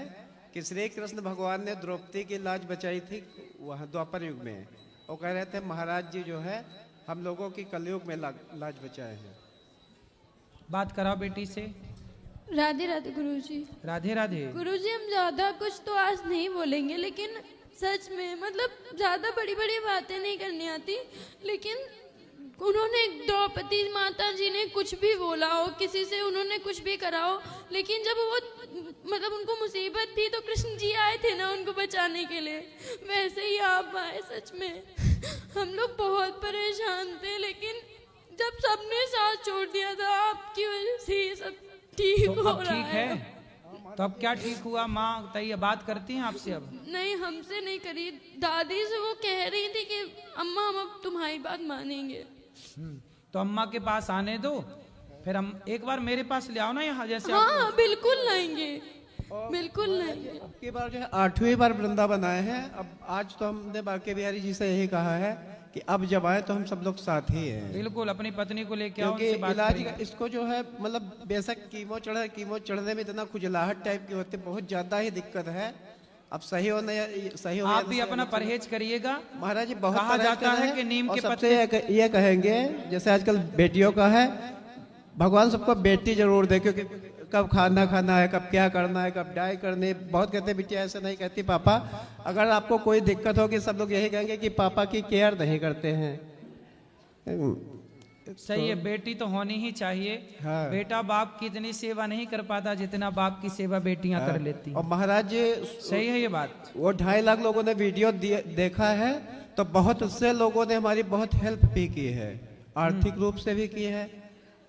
कि श्री कृष्ण भगवान ने द्रौपदी की लाज बचाई थी वहाँ द्वापर युग में। वो कह रहे थे महाराज जी जो है हम लोगों की कलयुग में लाज बचाए हैं। बात कराओ बेटी से। राधे राधे गुरुजी। राधे राधे। गुरुजी हम ज्यादा कुछ तो आज नहीं बोलेंगे, लेकिन सच में मतलब ज्यादा बड़ी बड़ी बातें नहीं करनी आती, लेकिन उन्होंने द्रौपदी माता जी ने कुछ भी बोला हो, किसी से उन्होंने कुछ भी करा हो, लेकिन जब वो मतलब उनको मुसीबत थी तो कृष्ण जी आए थे ना उनको बचाने के लिए, वैसे ही आप आए। सच में हम लोग बहुत परेशान थे, लेकिन जब सबने साथ छोड़ दिया था आपकी वजह से ये सब ठीक तो हो अब रहा ठीक है। तो अब क्या ठीक हुआ? माँ तैयार बात करती हैं आपसे? अब नहीं, हमसे नहीं करी, दादी से वो कह रही थी कि अम्मा हम अब तुम्हारी बात मानेंगे। तो अम्मा के पास आने दो, फिर हम एक बार मेरे पास ले आओ ना यहाँ, जैसे हाँ बिल्कुल लाएंगे, बिल्कुल लाएंगे। अब की बार जो है 8वीं बार वृंदावन आए हैं। अब आज तो हमने बांके बिहारी जी से यही कहा है कि अब जब आए तो हम सब लोग साथ ही हैं। बिल्कुल अपनी पत्नी को लेके आओ, क्योंकि उनसे बात इलाज करिए। इसको जो है मतलब बेशक कीमो चढ़ने में इतना खुजलाहट टाइप की होती है, बहुत ज्यादा ही दिक्कत है। अब सही हो आप भी अपना परहेज करिएगा। महाराज जी बहुत कहा जाता है कि नीम के पत्ते ये कहेंगे, जैसे आजकल बेटियों का है, भगवान सबको बेटी जरूर दे, क्योंकि कब खाना है, कब क्या करना है, कब डाई करनी है। बहुत कहते बिटिया ऐसे नहीं कहती पापा। अगर आपको कोई दिक्कत होगी सब लोग यही कहेंगे कि पापा की केयर नहीं करते हैं। सही है, बेटी तो होनी ही चाहिए। हाँ। बेटा बाप की इतनी सेवा नहीं कर पाता जितना बाप की सेवा बेटियां कर लेती हैं। और महाराज जी सही है ये बात। वो 2.5 लाख लोगों ने वीडियो देखा है, तो बहुत से लोगों ने हमारी बहुत हेल्प भी की है, आर्थिक रूप से भी की है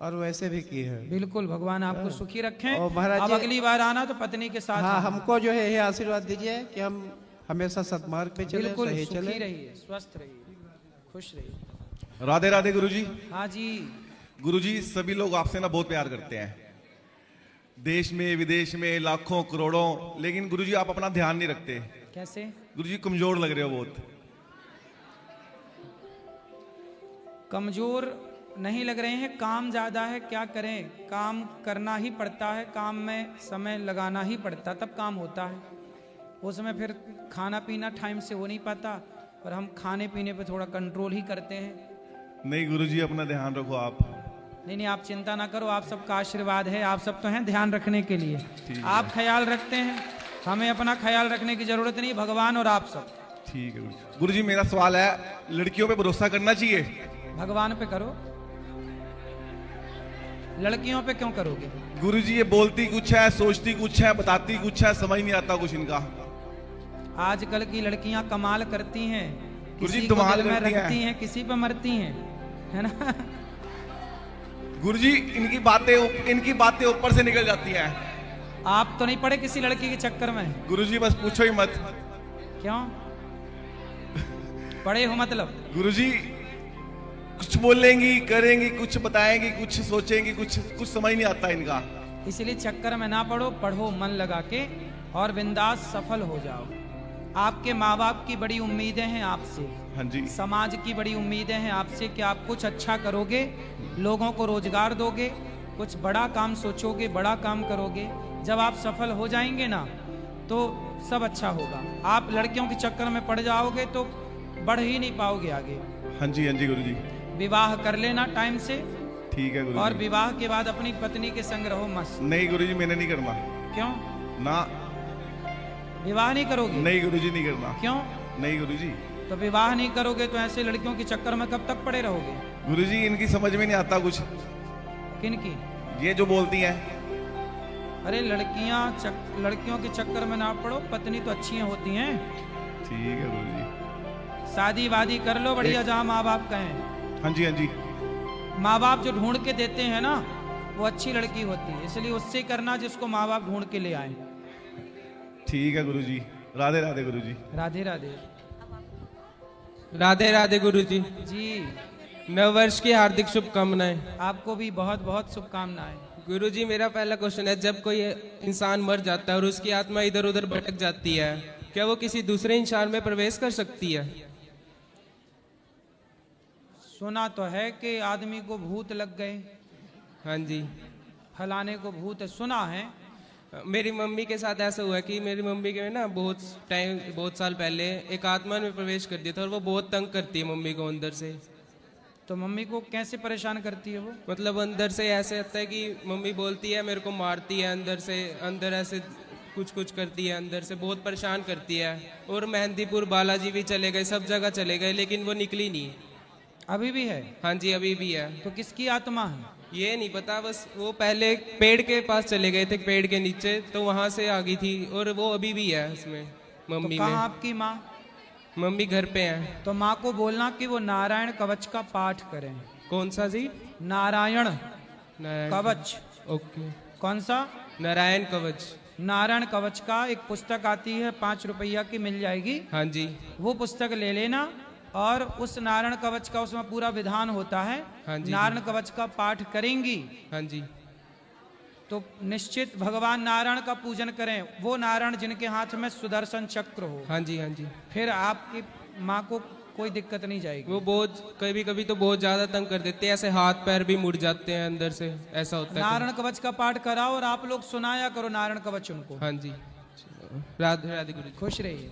और वैसे भी की है। बिल्कुल, भगवान आपको सुखी रखें। और महाराज अब जी अगली बार आना तो पत्नी के साथ हाँ, आना। हमको जो है ये आशीर्वाद दीजिए कि हम हमेशा सद्मार्ग पे चले, बिल्कुल सही सुखी चले। रहिए, स्वस्थ रहिए, खुश रहिए। राधे राधे गुरुजी। हाँ जी गुरुजी, सभी लोग आपसे ना बहुत प्यार करते हैं। देश में विदेश में लाखों करोड़ों, लेकिन गुरुजी आप अपना ध्यान नहीं रखते। कैसे? गुरुजी कमजोर लग रहे हो बहुत। कमजोर नहीं लग रहे हैं, काम ज्यादा है, क्या करें, काम करना ही पड़ता है, काम में समय लगाना ही पड़ता तब काम होता है। उसमें फिर खाना पीना टाइम से हो नहीं पाता, और हम खाने पीने पे थोड़ा कंट्रोल ही करते हैं। नहीं गुरुजी अपना ध्यान रखो आप। नहीं, आप चिंता ना करो, आप सबका आशीर्वाद है, आप सब तो हैं ध्यान रखने के लिए। आप ख्याल रखते हैं, हमें अपना ख्याल रखने की जरूरत नहीं, भगवान और आप सब। ठीक है गुरुजी। मेरा सवाल है, लड़कियों पे भरोसा करना चाहिए? भगवान पे करो, लड़कियों पे क्यों करोगे? गुरुजी ये बोलती कुछ है, सोचती कुछ है, बताती कुछ है, समझ नहीं आता कुछ इनका। आजकल की लड़कियां कमाल करती हैं, गुरुजी किसी को कमाल दिल में करती रखती हैं, हैं, किसी पे मरती हैं, है ना? गुरुजी इनकी बातें ऊपर से निकल जाती हैं। आप तो नहीं पड़े किसी लड़की के चक्कर में? गुरुजी बस पूछो ही मत। क्यों पड़े हो मतलब? गुरुजी कुछ बोलेंगी, करेंगी, कुछ बताएंगी, कुछ सोचेंगी, कुछ समझ नहीं आता इनका। इसलिए चक्कर में ना पड़ो, पढ़ो मन लगा के और बिंदास सफल हो जाओ। आपके माँ बाप की बड़ी उम्मीदें हैं आपसे, हाँ जी, समाज की बड़ी उम्मीदें हैं आपसे कि आप कुछ अच्छा करोगे, लोगों को रोजगार दोगे, कुछ बड़ा काम सोचोगे, बड़ा काम करोगे। जब आप सफल हो जाएंगे ना तो सब अच्छा होगा। आप लड़कियों के चक्कर में पड़ जाओगे तो बढ़ ही नहीं पाओगे आगे। हाँ जी गुरुजी। विवाह कर लेना टाइम से, ठीक है गुरुजी। और विवाह के बाद अपनी पत्नी के संग रहो मस्त। नहीं गुरुजी मैंने नहीं करना। क्यों? ना, विवाह नहीं करोगे? नहीं गुरुजी नहीं करना। क्यों? नहीं गुरुजी। तो विवाह नहीं करोगे तो ऐसे लड़कियों के चक्कर में कब तक पड़े रहोगे? गुरुजी इनकी समझ में नहीं आता कुछ। किनकी? ये जो बोलती हैं। अरे लड़कियों के चक्कर में ना पड़ो, पत्नी तो अच्छी होती हैं। ठीक है गुरुजी। शादी वादी कर लो बढ़िया, जहाँ माँ बाप कहें। हाँ जी। माँ बाप जो ढूंढ के देते हैं ना वो अच्छी लड़की होती है, इसलिए उससे करना जिसको माँ बाप ढूंढ के ले आए। ठीक है गुरुजी। राधे राधे गुरुजी। राधे राधे। राधे राधे गुरुजी। जी, नव वर्ष की हार्दिक शुभकामनाएं। आपको भी बहुत बहुत शुभकामनाएं। गुरुजी मेरा पहला क्वेश्चन है, जब कोई इंसान मर जाता है और उसकी आत्मा इधर उधर भटक जाती है, क्या वो किसी दूसरे इंसान में प्रवेश कर सकती है? सुना तो है कि आदमी को भूत लग गए। हाँ जी। फलाने को भूत है, सुना है। मेरी मम्मी के साथ ऐसा हुआ कि मेरी मम्मी के ना बहुत साल पहले एक आत्मा में प्रवेश कर दिया था, और वो बहुत तंग करती है मम्मी को अंदर से। तो मम्मी को कैसे परेशान करती है वो? मतलब अंदर से ऐसे आता है कि मम्मी बोलती है मेरे को मारती है, अंदर ऐसे कुछ करती है, अंदर से बहुत परेशान करती है। और मेहंदीपुर बालाजी भी चले गए, सब जगह चले गए, लेकिन वो निकली नहीं। अभी भी है? हाँ जी अभी भी है। तो किसकी आत्मा है ये नहीं पता, बस वो पहले पेड़ के पास चले गए थे, पेड़ के नीचे, तो वहां से आ गई थी, और वो अभी भी है उसमें मम्मी तो में। कहाँ आपकी माँ? मम्मी घर पे है। तो माँ को बोलना कि वो नारायण कवच का पाठ करें। कौन सा जी? नारायण कवच। ओके। कौन सा? नारायण कवच। नारायण कवच का एक पुस्तक आती है, 5 रुपया की मिल जाएगी। हाँ जी। वो पुस्तक ले लेना, और उस नारायण कवच का उसमें पूरा विधान होता है। हाँ जी। नारायण कवच का पाठ करेंगी हाँ जी तो निश्चित भगवान नारायण का पूजन करें, वो नारायण जिनके हाथ में सुदर्शन चक्र हो। हाँ जी। हाँ जी। फिर आपकी माँ को कोई दिक्कत नहीं जाएगी। वो बहुत कभी तो बहुत ज्यादा तंग कर देते हैं, ऐसे हाथ पैर भी मुड़ जाते हैं अंदर से, ऐसा होता है। नारायण कवच का पाठ कराओ और आप लोग सुनाया करो नारायण कवच उनको। हाँ जी। राधे राधे गुरु। खुश रहिए।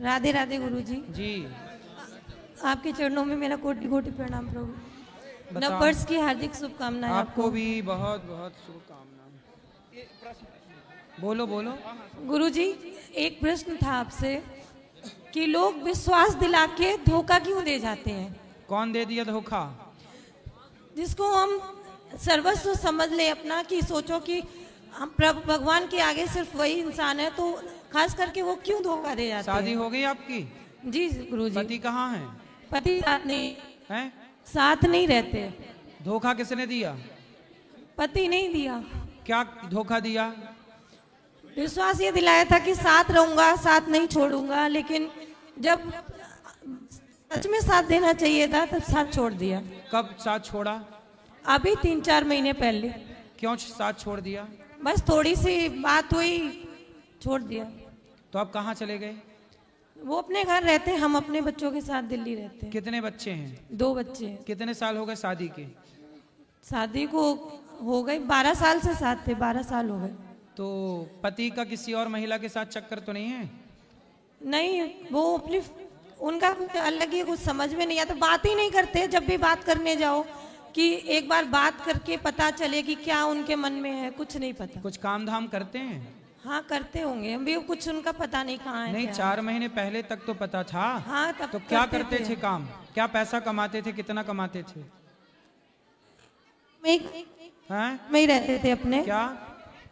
राधे राधे गुरुजी। जी, आपके चरणों में मेरा कोटि कोटि प्रणाम प्रभु। बताओ। नववर्ष की हार्दिक शुभकामनाएं आपको भी बहुत बहुत शुभकामनाएं। बोलो बोलो। गुरुजी एक प्रश्न था आपसे कि लोग विश्वास दिला के धोखा क्यों दे जाते हैं? कौन दे दिया धोखा? जिसको हम सर्वस्व समझ ले अपना, कि सोचो कि हम प्रभु भगवान के आगे सिर्फ वही इंसान है, तो खास करके वो क्यों धोखा दे जाते हैं? शादी हो गई आपकी? जी गुरुजी। पति कहाँ है? पति साथ नहीं है, साथ नहीं रहते। धोखा किसने दिया? पति नहीं दिया। क्या धोखा दिया? विश्वास ये दिलाया था कि साथ रहूंगा, साथ नहीं छोड़ूंगा, लेकिन जब सच में साथ देना चाहिए था तब साथ छोड़ दिया। कब साथ छोड़ा? अभी 3-4 महीने पहले। क्यों साथ छोड़ दिया? बस थोड़ी सी बात हुई, छोड़ दिया। तो अब कहाँ चले गए? वो अपने घर रहते, हम अपने बच्चों के साथ दिल्ली रहते हैं। कितने बच्चे हैं? 2 बच्चे हैं। कितने साल हो गए शादी के? शादी को हो गई 12 साल से साथ थे, 12 साल हो गए। तो पति का किसी और महिला के साथ चक्कर तो नहीं है? नहीं, वो अपनी उनका अलग ही कुछ समझ में नहीं आता, बात ही नहीं करते। जब भी बात करने जाओ कि एक बार बात करके पता चले कि क्या उनके मन में है, कुछ नहीं पता। कुछ काम धाम करते हैं? हाँ करते होंगे, अभी कुछ उनका पता नहीं कहाँ है। नहीं, 4 महीने पहले तक तो पता था। हाँ, तब तो क्या करते थे काम? क्या पैसा कमाते थे? कितना कमाते थे? में ही रहते थे अपने। क्या?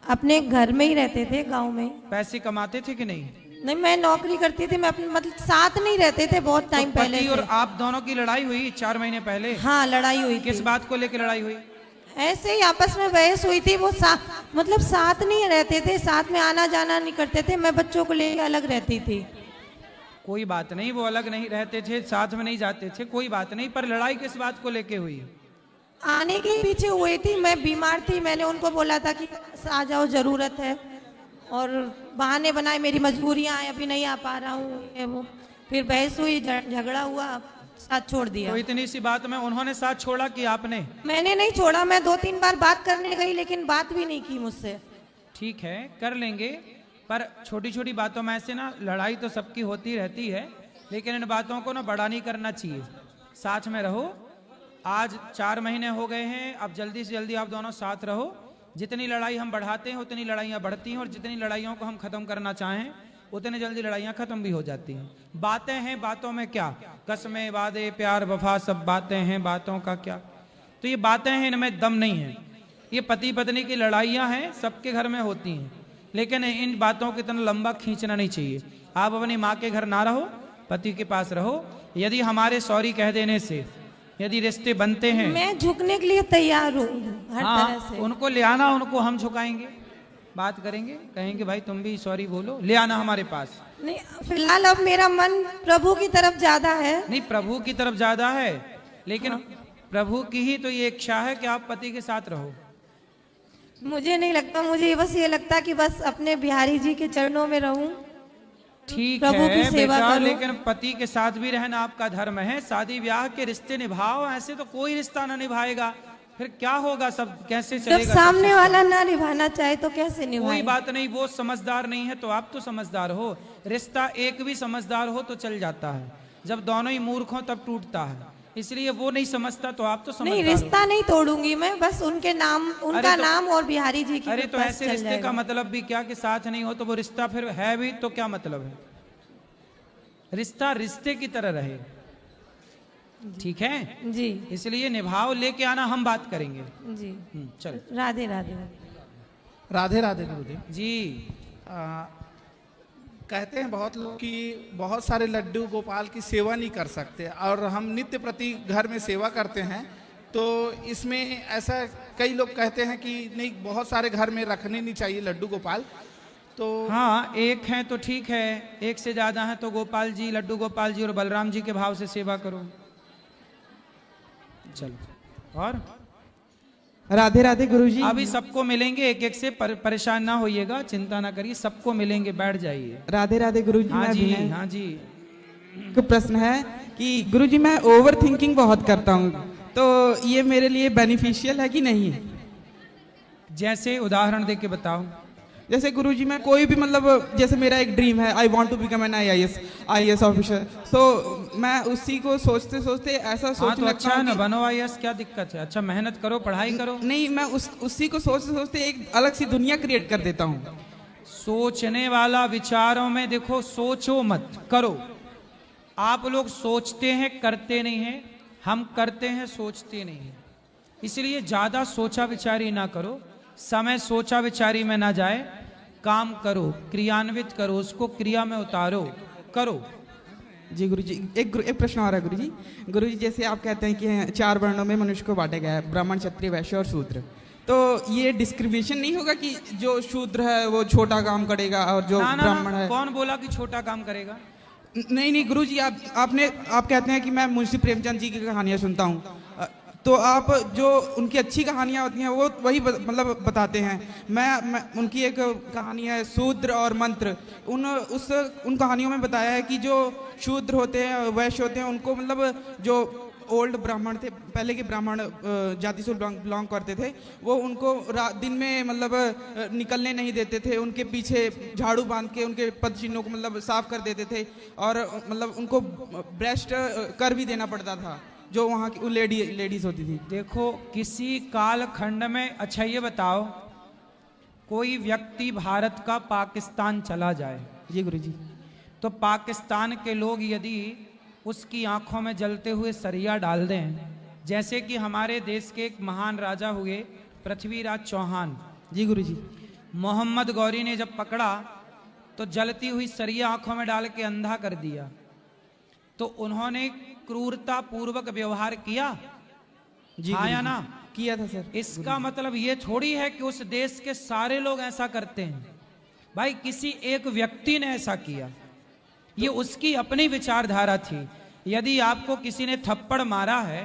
अपने घर में ही रहते थे, गांव में। पैसे कमाते थे कि नहीं? नहीं, मैं नौकरी करती थी, मैं अपने मतलब साथ नहीं रहते थे बहुत टाइम पहले पति से। और आप दोनों की लड़ाई हुई 4 महीने पहले? हाँ, लड़ाई हुई। किस बात को लेकर लड़ाई हुई? ऐसे ही आपस में बहस हुई थी। वो मतलब साथ नहीं रहते थे, साथ में आना जाना नहीं करते थे। मैं बच्चों को लेकर अलग रहती थी। कोई बात नहीं, वो अलग नहीं रहते थे, साथ में नहीं जाते थे, कोई बात नहीं, पर लड़ाई किस बात को लेके हुई? आने के पीछे हुई थी। मैं बीमार थी, मैंने उनको बोला था कि आ जाओ, जरूरत है, और बहाने बनाए, मेरी मजबूरियां हैं, अभी नहीं आ पा रहा हूँ। वो फिर बहस हुई, झगड़ा हुआ, साथ छोड़ दिया। तो इतनी सी बात में उन्होंने साथ छोड़ा कि आपने? मैंने नहीं छोड़ा, मैं 2-3 बार बात करने गई, लेकिन बात भी नहीं की मुझसे। ठीक है, कर लेंगे, पर छोटी छोटी बातों में ऐसे ना लड़ाई तो सबकी होती रहती है, लेकिन इन बातों को ना बड़ा नहीं करना चाहिए। साथ में रहो। आज 4 महीने हो गए हैं, अब जल्दी से जल्दी आप दोनों साथ रहो। जितनी लड़ाई हम बढ़ाते हैं उतनी लड़ाइयाँ बढ़ती हैं, और जितनी लड़ाइयों को हम खत्म करना चाहें उतनी जल्दी लड़ाइयाँ खत्म भी हो जाती हैं। बातें हैं, बातों में क्या? कसमें, वादे, प्यार, वफा, सब बातें हैं, बातों का क्या? तो ये बातें हैं, इनमें दम नहीं है। ये पति पत्नी की लड़ाइयाँ हैं, सबके घर में होती हैं, लेकिन इन बातों को इतना लंबा खींचना नहीं चाहिए। आप अपनी माँ के घर ना रहो, पति के पास रहो। यदि हमारे सॉरी कह देने से यदि रिश्ते बनते हैं, मैं झुकने के लिए तैयार हूँ हर तरह से। उनको ले आना, उनको हम झुकाएंगे, बात करेंगे, कहेंगे भाई तुम भी सॉरी बोलो, ले आना हमारे पास। नहीं, फिलहाल अब मेरा मन प्रभु की तरफ ज्यादा है। नहीं, प्रभु की तरफ ज्यादा है, लेकिन प्रभु की ही तो ये इच्छा है कि आप पति के साथ रहो। मुझे नहीं लगता, मुझे बस ये लगता कि बस अपने बिहारी जी के चरणों में रहूं, ठीक प्रभु की है सेवा बेटा, करूं। लेकिन पति के साथ भी रहना आपका धर्म है। शादी ब्याह के रिश्ते निभाओ, ऐसे तो कोई रिश्ता ना निभाएगा, फिर क्या होगा, सब कैसे जब चलेगा? सामने वाला ना निभाना चाहे तो कैसे निभाए? कोई बात नहीं, वो समझदार नहीं है तो आप तो समझदार हो। रिश्ता एक भी समझदार हो तो चल जाता है, जब दोनों ही मूर्ख हो तब टूटता है। इसलिए वो नहीं समझता तो आप तो समझदार नहीं, हो। रिश्ता नहीं तोड़ूंगी मैं, बस उनके नाम, उनका नाम और बिहारी जी की अरे तो बस ऐसे चल रिश्ते जाएगा। का मतलब भी क्या कि साथ नहीं हो तो वो रिश्ता फिर है भी तो क्या मतलब है? रिश्ता रिश्ते की तरह रहे, ठीक है जी। इसलिए निभाओ, लेके आना, हम बात करेंगे जी। चल। राधे राधे। राधे राधे गुरुदेव जी। कहते हैं बहुत लोग कि बहुत सारे लड्डू गोपाल की सेवा नहीं कर सकते, और हम नित्य प्रति घर में सेवा करते हैं, तो इसमें ऐसा कई लोग कहते हैं कि नहीं, बहुत सारे घर में रखने नहीं चाहिए लड्डू गोपाल। तो हाँ, एक है तो ठीक है, एक से ज्यादा है तो गोपाल जी, लड्डू गोपाल जी और बलराम जी के भाव से सेवा करो। चलो। और राधे राधे गुरुजी। अभी सबको मिलेंगे एक एक से, परेशान ना होइएगा, चिंता ना करिए, सबको मिलेंगे, बैठ जाइए। राधे राधे गुरुजी। हाँ जी, हाँ जी। को प्रश्न है कि गुरुजी मैं ओवर थिंकिंग बहुत करता हूँ, तो ये मेरे लिए बेनिफिशियल है कि नहीं? जैसे उदाहरण दे के बताओ। जैसे गुरुजी मैं कोई भी, मतलब जैसे मेरा एक ड्रीम है, I want to become an IAS officer, तो मैं उसी को सोचते सोचते ऐसा सोचने तो अच्छा है ना, कि बनो आईएएस, क्या दिक्कत है? अच्छा मेहनत करो, पढ़ाई करो। नहीं, मैं उसी को सोचते सोचते एक अलग सी दुनिया क्रिएट कर देता हूँ। सोचने वाला विचारों में देखो, सोचो मत, करो। आप लोग सोचते हैं, करते नहीं हैं, हम करते हैं, सोचते नहीं हैं। इसलिए ज्यादा सोचा विचारी ना करो, समय सोचा विचारी में ना जाए, काम करो, क्रियान्वित करो, उसको क्रिया में उतारो, करो। जी गुरुजी, एक प्रश्न और है गुरुजी। गुरुजी जैसे आप कहते हैं कि 4 वर्णों में मनुष्य को बांटा गया है, ब्राह्मण, क्षत्रिय, वैश्य और शूद्र, तो ये डिस्क्रिमिनेशन नहीं होगा कि जो शूद्र है वो छोटा काम करेगा और जो ब्राह्मण है? कौन बोला कि छोटा काम करेगा? नहीं गुरुजी, आप कहते हैं कि मैं मुंशी प्रेमचंद जी की कहानियां सुनता हूँ, तो आप जो उनकी अच्छी कहानियाँ होती हैं वो वही मतलब बताते हैं। मैं उनकी एक कहानी है शूद्र और मंत्र, उन कहानियों में बताया है कि जो शूद्र होते हैं, वैश्य होते हैं, उनको मतलब जो ओल्ड ब्राह्मण थे, पहले के ब्राह्मण जाति से बिलोंग करते थे, वो उनको दिन में मतलब निकलने नहीं देते थे, उनके पीछे झाड़ू बांध के उनके पद चिन्हों को मतलब साफ कर देते थे, और मतलब उनको ब्रेस्ट कर भी देना पड़ता था जो वहाँ की लेडीज होती थी। देखो किसी काल खंड में, अच्छा ये बताओ, कोई व्यक्ति भारत का पाकिस्तान चला जाए, जी गुरुजी, तो पाकिस्तान के लोग यदि उसकी आंखों में जलते हुए सरिया डाल दें, जैसे कि हमारे देश के एक महान राजा हुए पृथ्वीराज चौहान, जी गुरुजी, मोहम्मद गौरी ने जब पकड़ा तो जलती हुई सरिया आंखों में डाल के अंधा कर दिया, तो उन्होंने क्रूरता पूर्वक व्यवहार किया, हाँ या ना? किया था सर। इसका मतलब ये थोड़ी है कि उस देश के सारे लोग ऐसा करते हैं, भाई किसी एक व्यक्ति ने ऐसा किया, ये उसकी अपनी विचारधारा थी। यदि आपको किसी ने थप्पड़ मारा है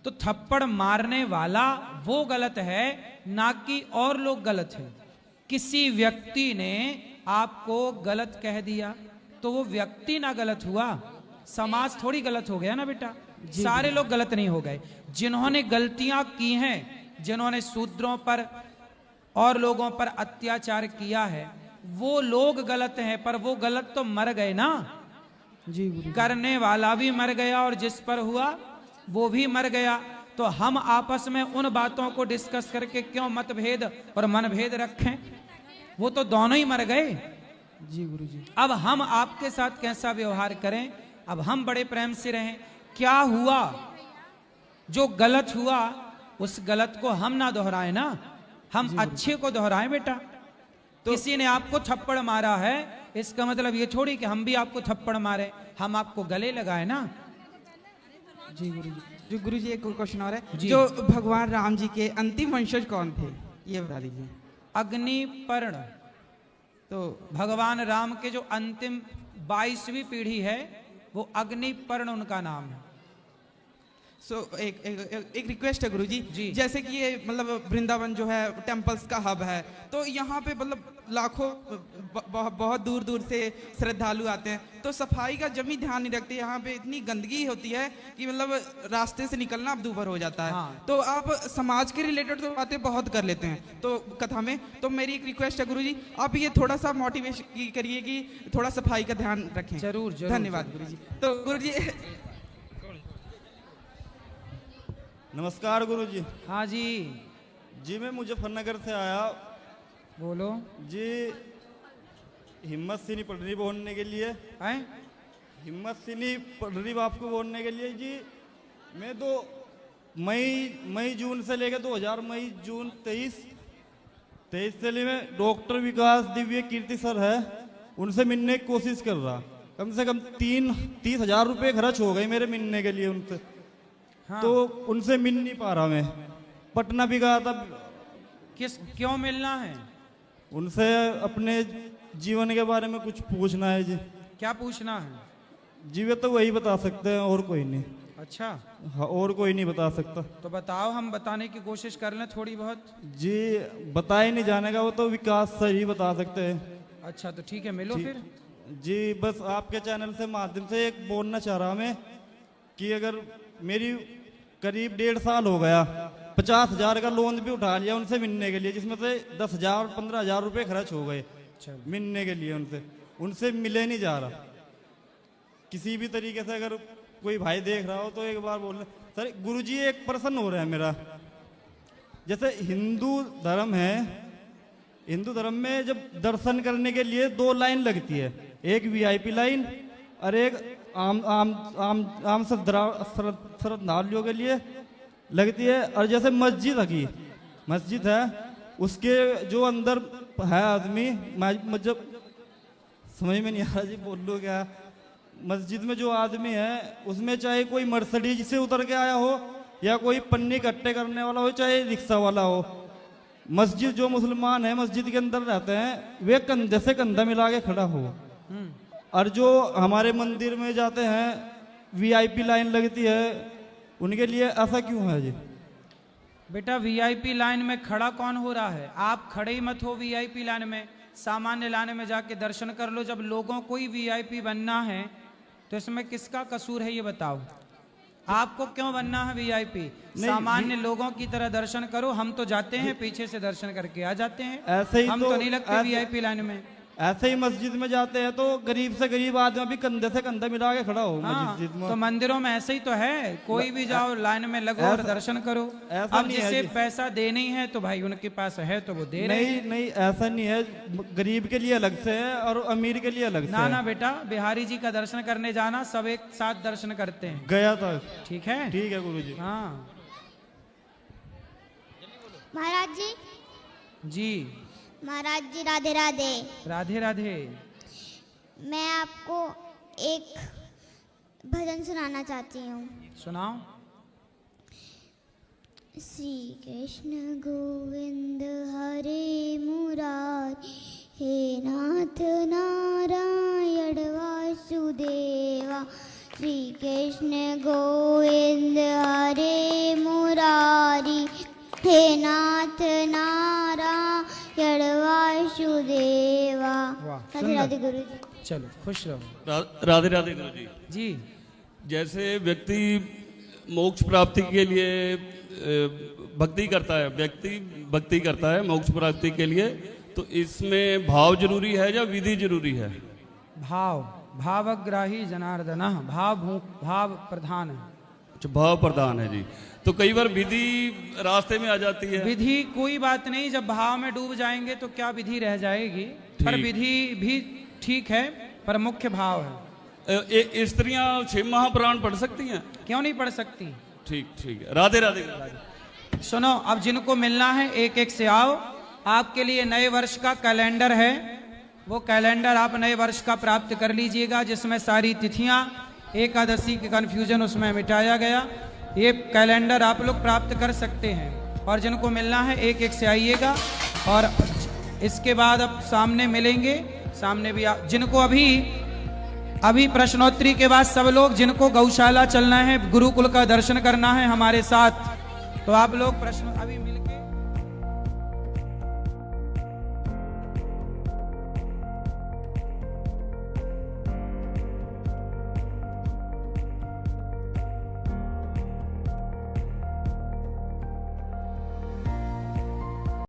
तो थप्पड़ मारने वाला वो गलत है, ना कि और लोग गलत हैं। किसी व्यक्ति ने आपको गलत कह दिया तो वो व्यक्ति ना गलत हुआ, समाज थोड़ी गलत हो गया ना बेटा, सारे लोग गलत नहीं हो गए। जिन्होंने गलतियां की हैं, जिन्होंने शूद्रों पर और लोगों पर अत्याचार किया है, वो लोग गलत हैं, पर वो गलत तो मर गए ना, जी, करने वाला भी मर गया और जिस पर हुआ वो भी मर गया। तो हम आपस में उन बातों को डिस्कस करके क्यों मतभेद और मनभेद रखें, वो तो दोनों ही मर गए। जी गुरुजी। अब हम आपके साथ कैसा व्यवहार करें, अब हम बड़े प्रेम से रहें। क्या हुआ, जो गलत हुआ उस गलत को हम ना दोहराएं ना, हम अच्छे को दोहराएं बेटा। तो किसी ने आपको थप्पड़ मारा है, इसका मतलब ये थोड़ी कि हम भी आपको थप्पड़ मारे, हम आपको गले लगाए ना। जी गुरुजी। जो गुरुजी एक क्वेश्चन और है, जो भगवान राम जी के अंतिम वंशज कौन थे, ये बता दीजिए। अग्निपर्ण, तो भगवान राम के जो अंतिम 22वीं पीढ़ी है वो अग्निपर्ण उनका नाम है। एक रिक्वेस्ट है गुरुजी, जैसे कि ये मतलब वृंदावन जो है टेम्पल्स का हब है, तो यहाँ पे मतलब लाखों बहुत दूर दूर से श्रद्धालु आते हैं, तो सफाई का जमी ध्यान नहीं रखते। यहाँ पे इतनी गंदगी होती है कि मतलब रास्ते से निकलना अब दूभर हो जाता है। हाँ। तो आप समाज के रिलेटेड तो बातें बहुत कर लेते हैं तो कथा में, तो मेरी एक रिक्वेस्ट है गुरुजी, आप ये थोड़ा सा मोटिवेशन करिए कि थोड़ा सफाई का ध्यान रखें। जरूर जरूर। धन्यवाद गुरुजी। तो गुरुजी नमस्कार गुरुजी। हाँ जी। जी मैं मुजफ्फरनगर से आया। बोलो जी। हिम्मत सिनी पढ़नी बोलने के लिए। हैं? हिम्मत सिनी पढ़नी बाप को बोलने के लिए जी। मैं तो मई जून से लेकर 2000 मई जून 23 से लिए डॉक्टर विकास दिव्य कीर्ति सर है, उनसे मिलने की कोशिश कर रहा। कम से कम 30,000 रुपये खर्च हो गए मेरे मिलने के लिए उनसे। हाँ। तो उनसे मिल नहीं पा रहा मैं। पटना भी गया था। क्यों मिलना है उनसे? अपने जीवन के बारे में कुछ पूछना है जी। क्या पूछना है जी? वे तो वही बता सकते हैं और कोई नहीं। अच्छा। हाँ, और कोई नहीं बता सकता। तो बताओ, हम बताने की कोशिश कर लें थोड़ी बहुत। जी बताए नहीं जाने का, वो तो विकास सर ही बता सकते हैं। अच्छा तो ठीक है, मिलो फिर। जी बस आपके चैनल से माध्यम से एक बोलना चाह रहा मैं कि अगर मेरी करीब 1.5 साल हो गया, 50,000 का लोन भी उठा लिया उनसे मिलने के लिए, जिसमें से 10,000 15,000 रुपये खर्च हो गए मिलने के लिए। उनसे मिले नहीं जा रहा। किसी भी तरीके से अगर कोई भाई देख रहा हो तो एक बार बोलना। सर गुरुजी एक प्रश्न हो रहा है मेरा। जैसे हिंदू धर्म है, हिंदू धर्म में जब दर्शन करने के लिए 2 लाइन लगती है, एक VIP लाइन और एक आम श्रद्धालुओं के लिए लगती है। और जैसे मस्जिद है उसके जो अंदर है आदमी, जब समझ में नहीं आ रहा जी, बोल लो क्या। मस्जिद में जो आदमी है उसमें चाहे कोई मर्सिडीज से उतर के आया हो या कोई पन्नी इकट्ठे करने वाला हो, चाहे रिक्शा वाला हो, मस्जिद जो मुसलमान है मस्जिद के अंदर रहते हैं वे कंधे से कंधा मिला के खड़ा हो। और जो हमारे मंदिर में जाते हैं VIP लाइन लगती है उनके लिए ऐसा क्यों है जी? बेटा वीआईपी लाइन में खड़ा कौन हो रहा है? आप खड़े ही मत हो वीआईपी लाइन में, सामान्य लाइन में जाके दर्शन कर लो। जब लोगों को ही वीआईपी बनना है तो इसमें किसका कसूर है ये बताओ? आपको क्यों बनना है वीआईपी? सामान्य लोगों की तरह दर्शन करो। हम तो जाते हैं पीछे से दर्शन करके आ जाते हैं, ऐसे ही हम तो नहीं लगते वीआईपी लाइन में। ऐसे ही मस्जिद में जाते हैं तो गरीब से गरीब आदमी भी कंधे से कंधा मिला के खड़ा हो मस्जिद में। तो मंदिरों में ऐसे ही तो है, कोई भी जाओ लाइन में लगो और दर्शन करो। अब जिसे पैसा देनी है तो भाई उनके पास है तो वो दे रहे हैं। नहीं ऐसा नहीं है, गरीब के लिए अलग से है और अमीर के लिए अलग से। ना बेटा, बिहारी जी का दर्शन करने जाना, सब एक साथ दर्शन करते हैं। गया था। ठीक है गुरुजी। हाँ महाराज जी। महाराज जी राधे राधे। राधे राधे। मैं आपको एक भजन सुनाना चाहती हूँ। सुनाओ। श्री कृष्ण गोविंद हरे मुरारी, हे नाथ नारायण वासुदेवा। श्री कृष्ण गोविंद हरे मुरारी, हे नाथ नारायण वासुदेवा। राधे राधे गुरु जी। चलो खुश रहो। राधे राधे गुरु जी। जी जैसे व्यक्ति मोक्ष प्राप्ति के लिए भक्ति करता है, व्यक्ति भक्ति करता है मोक्ष प्राप्ति के लिए, तो इसमें भाव जरूरी है या विधि जरूरी है? भावग्राही जनार्दन, भाव प्रधान है। अच्छा, भाव प्रधान है जी। तो कई बार विधि रास्ते में आ जाती है। विधि कोई बात नहीं, जब भाव में डूब जाएंगे तो क्या विधि रह जाएगी। पर विधि भी ठीक है, पर मुख्य भाव है। स्त्रियां 6 महापुराण पढ़ सकती हैं? क्यों नहीं पढ़ सकती? ठीक है। राधे राधे। सुनो, अब जिनको मिलना है एक एक से आओ। आपके लिए नए वर्ष का कैलेंडर है, वो कैलेंडर आप नए वर्ष का प्राप्त कर लीजिएगा, जिसमें सारी तिथियां, एकादशी के कंफ्यूजन उसमें मिटाया गया। ये कैलेंडर आप लोग प्राप्त कर सकते हैं। और जिनको मिलना है एक एक से आइएगा। और इसके बाद अब सामने मिलेंगे, सामने भी जिनको अभी प्रश्नोत्तरी के बाद सब लोग जिनको गौशाला चलना है, गुरुकुल का दर्शन करना है हमारे साथ, तो आप लोग प्रश्न अभी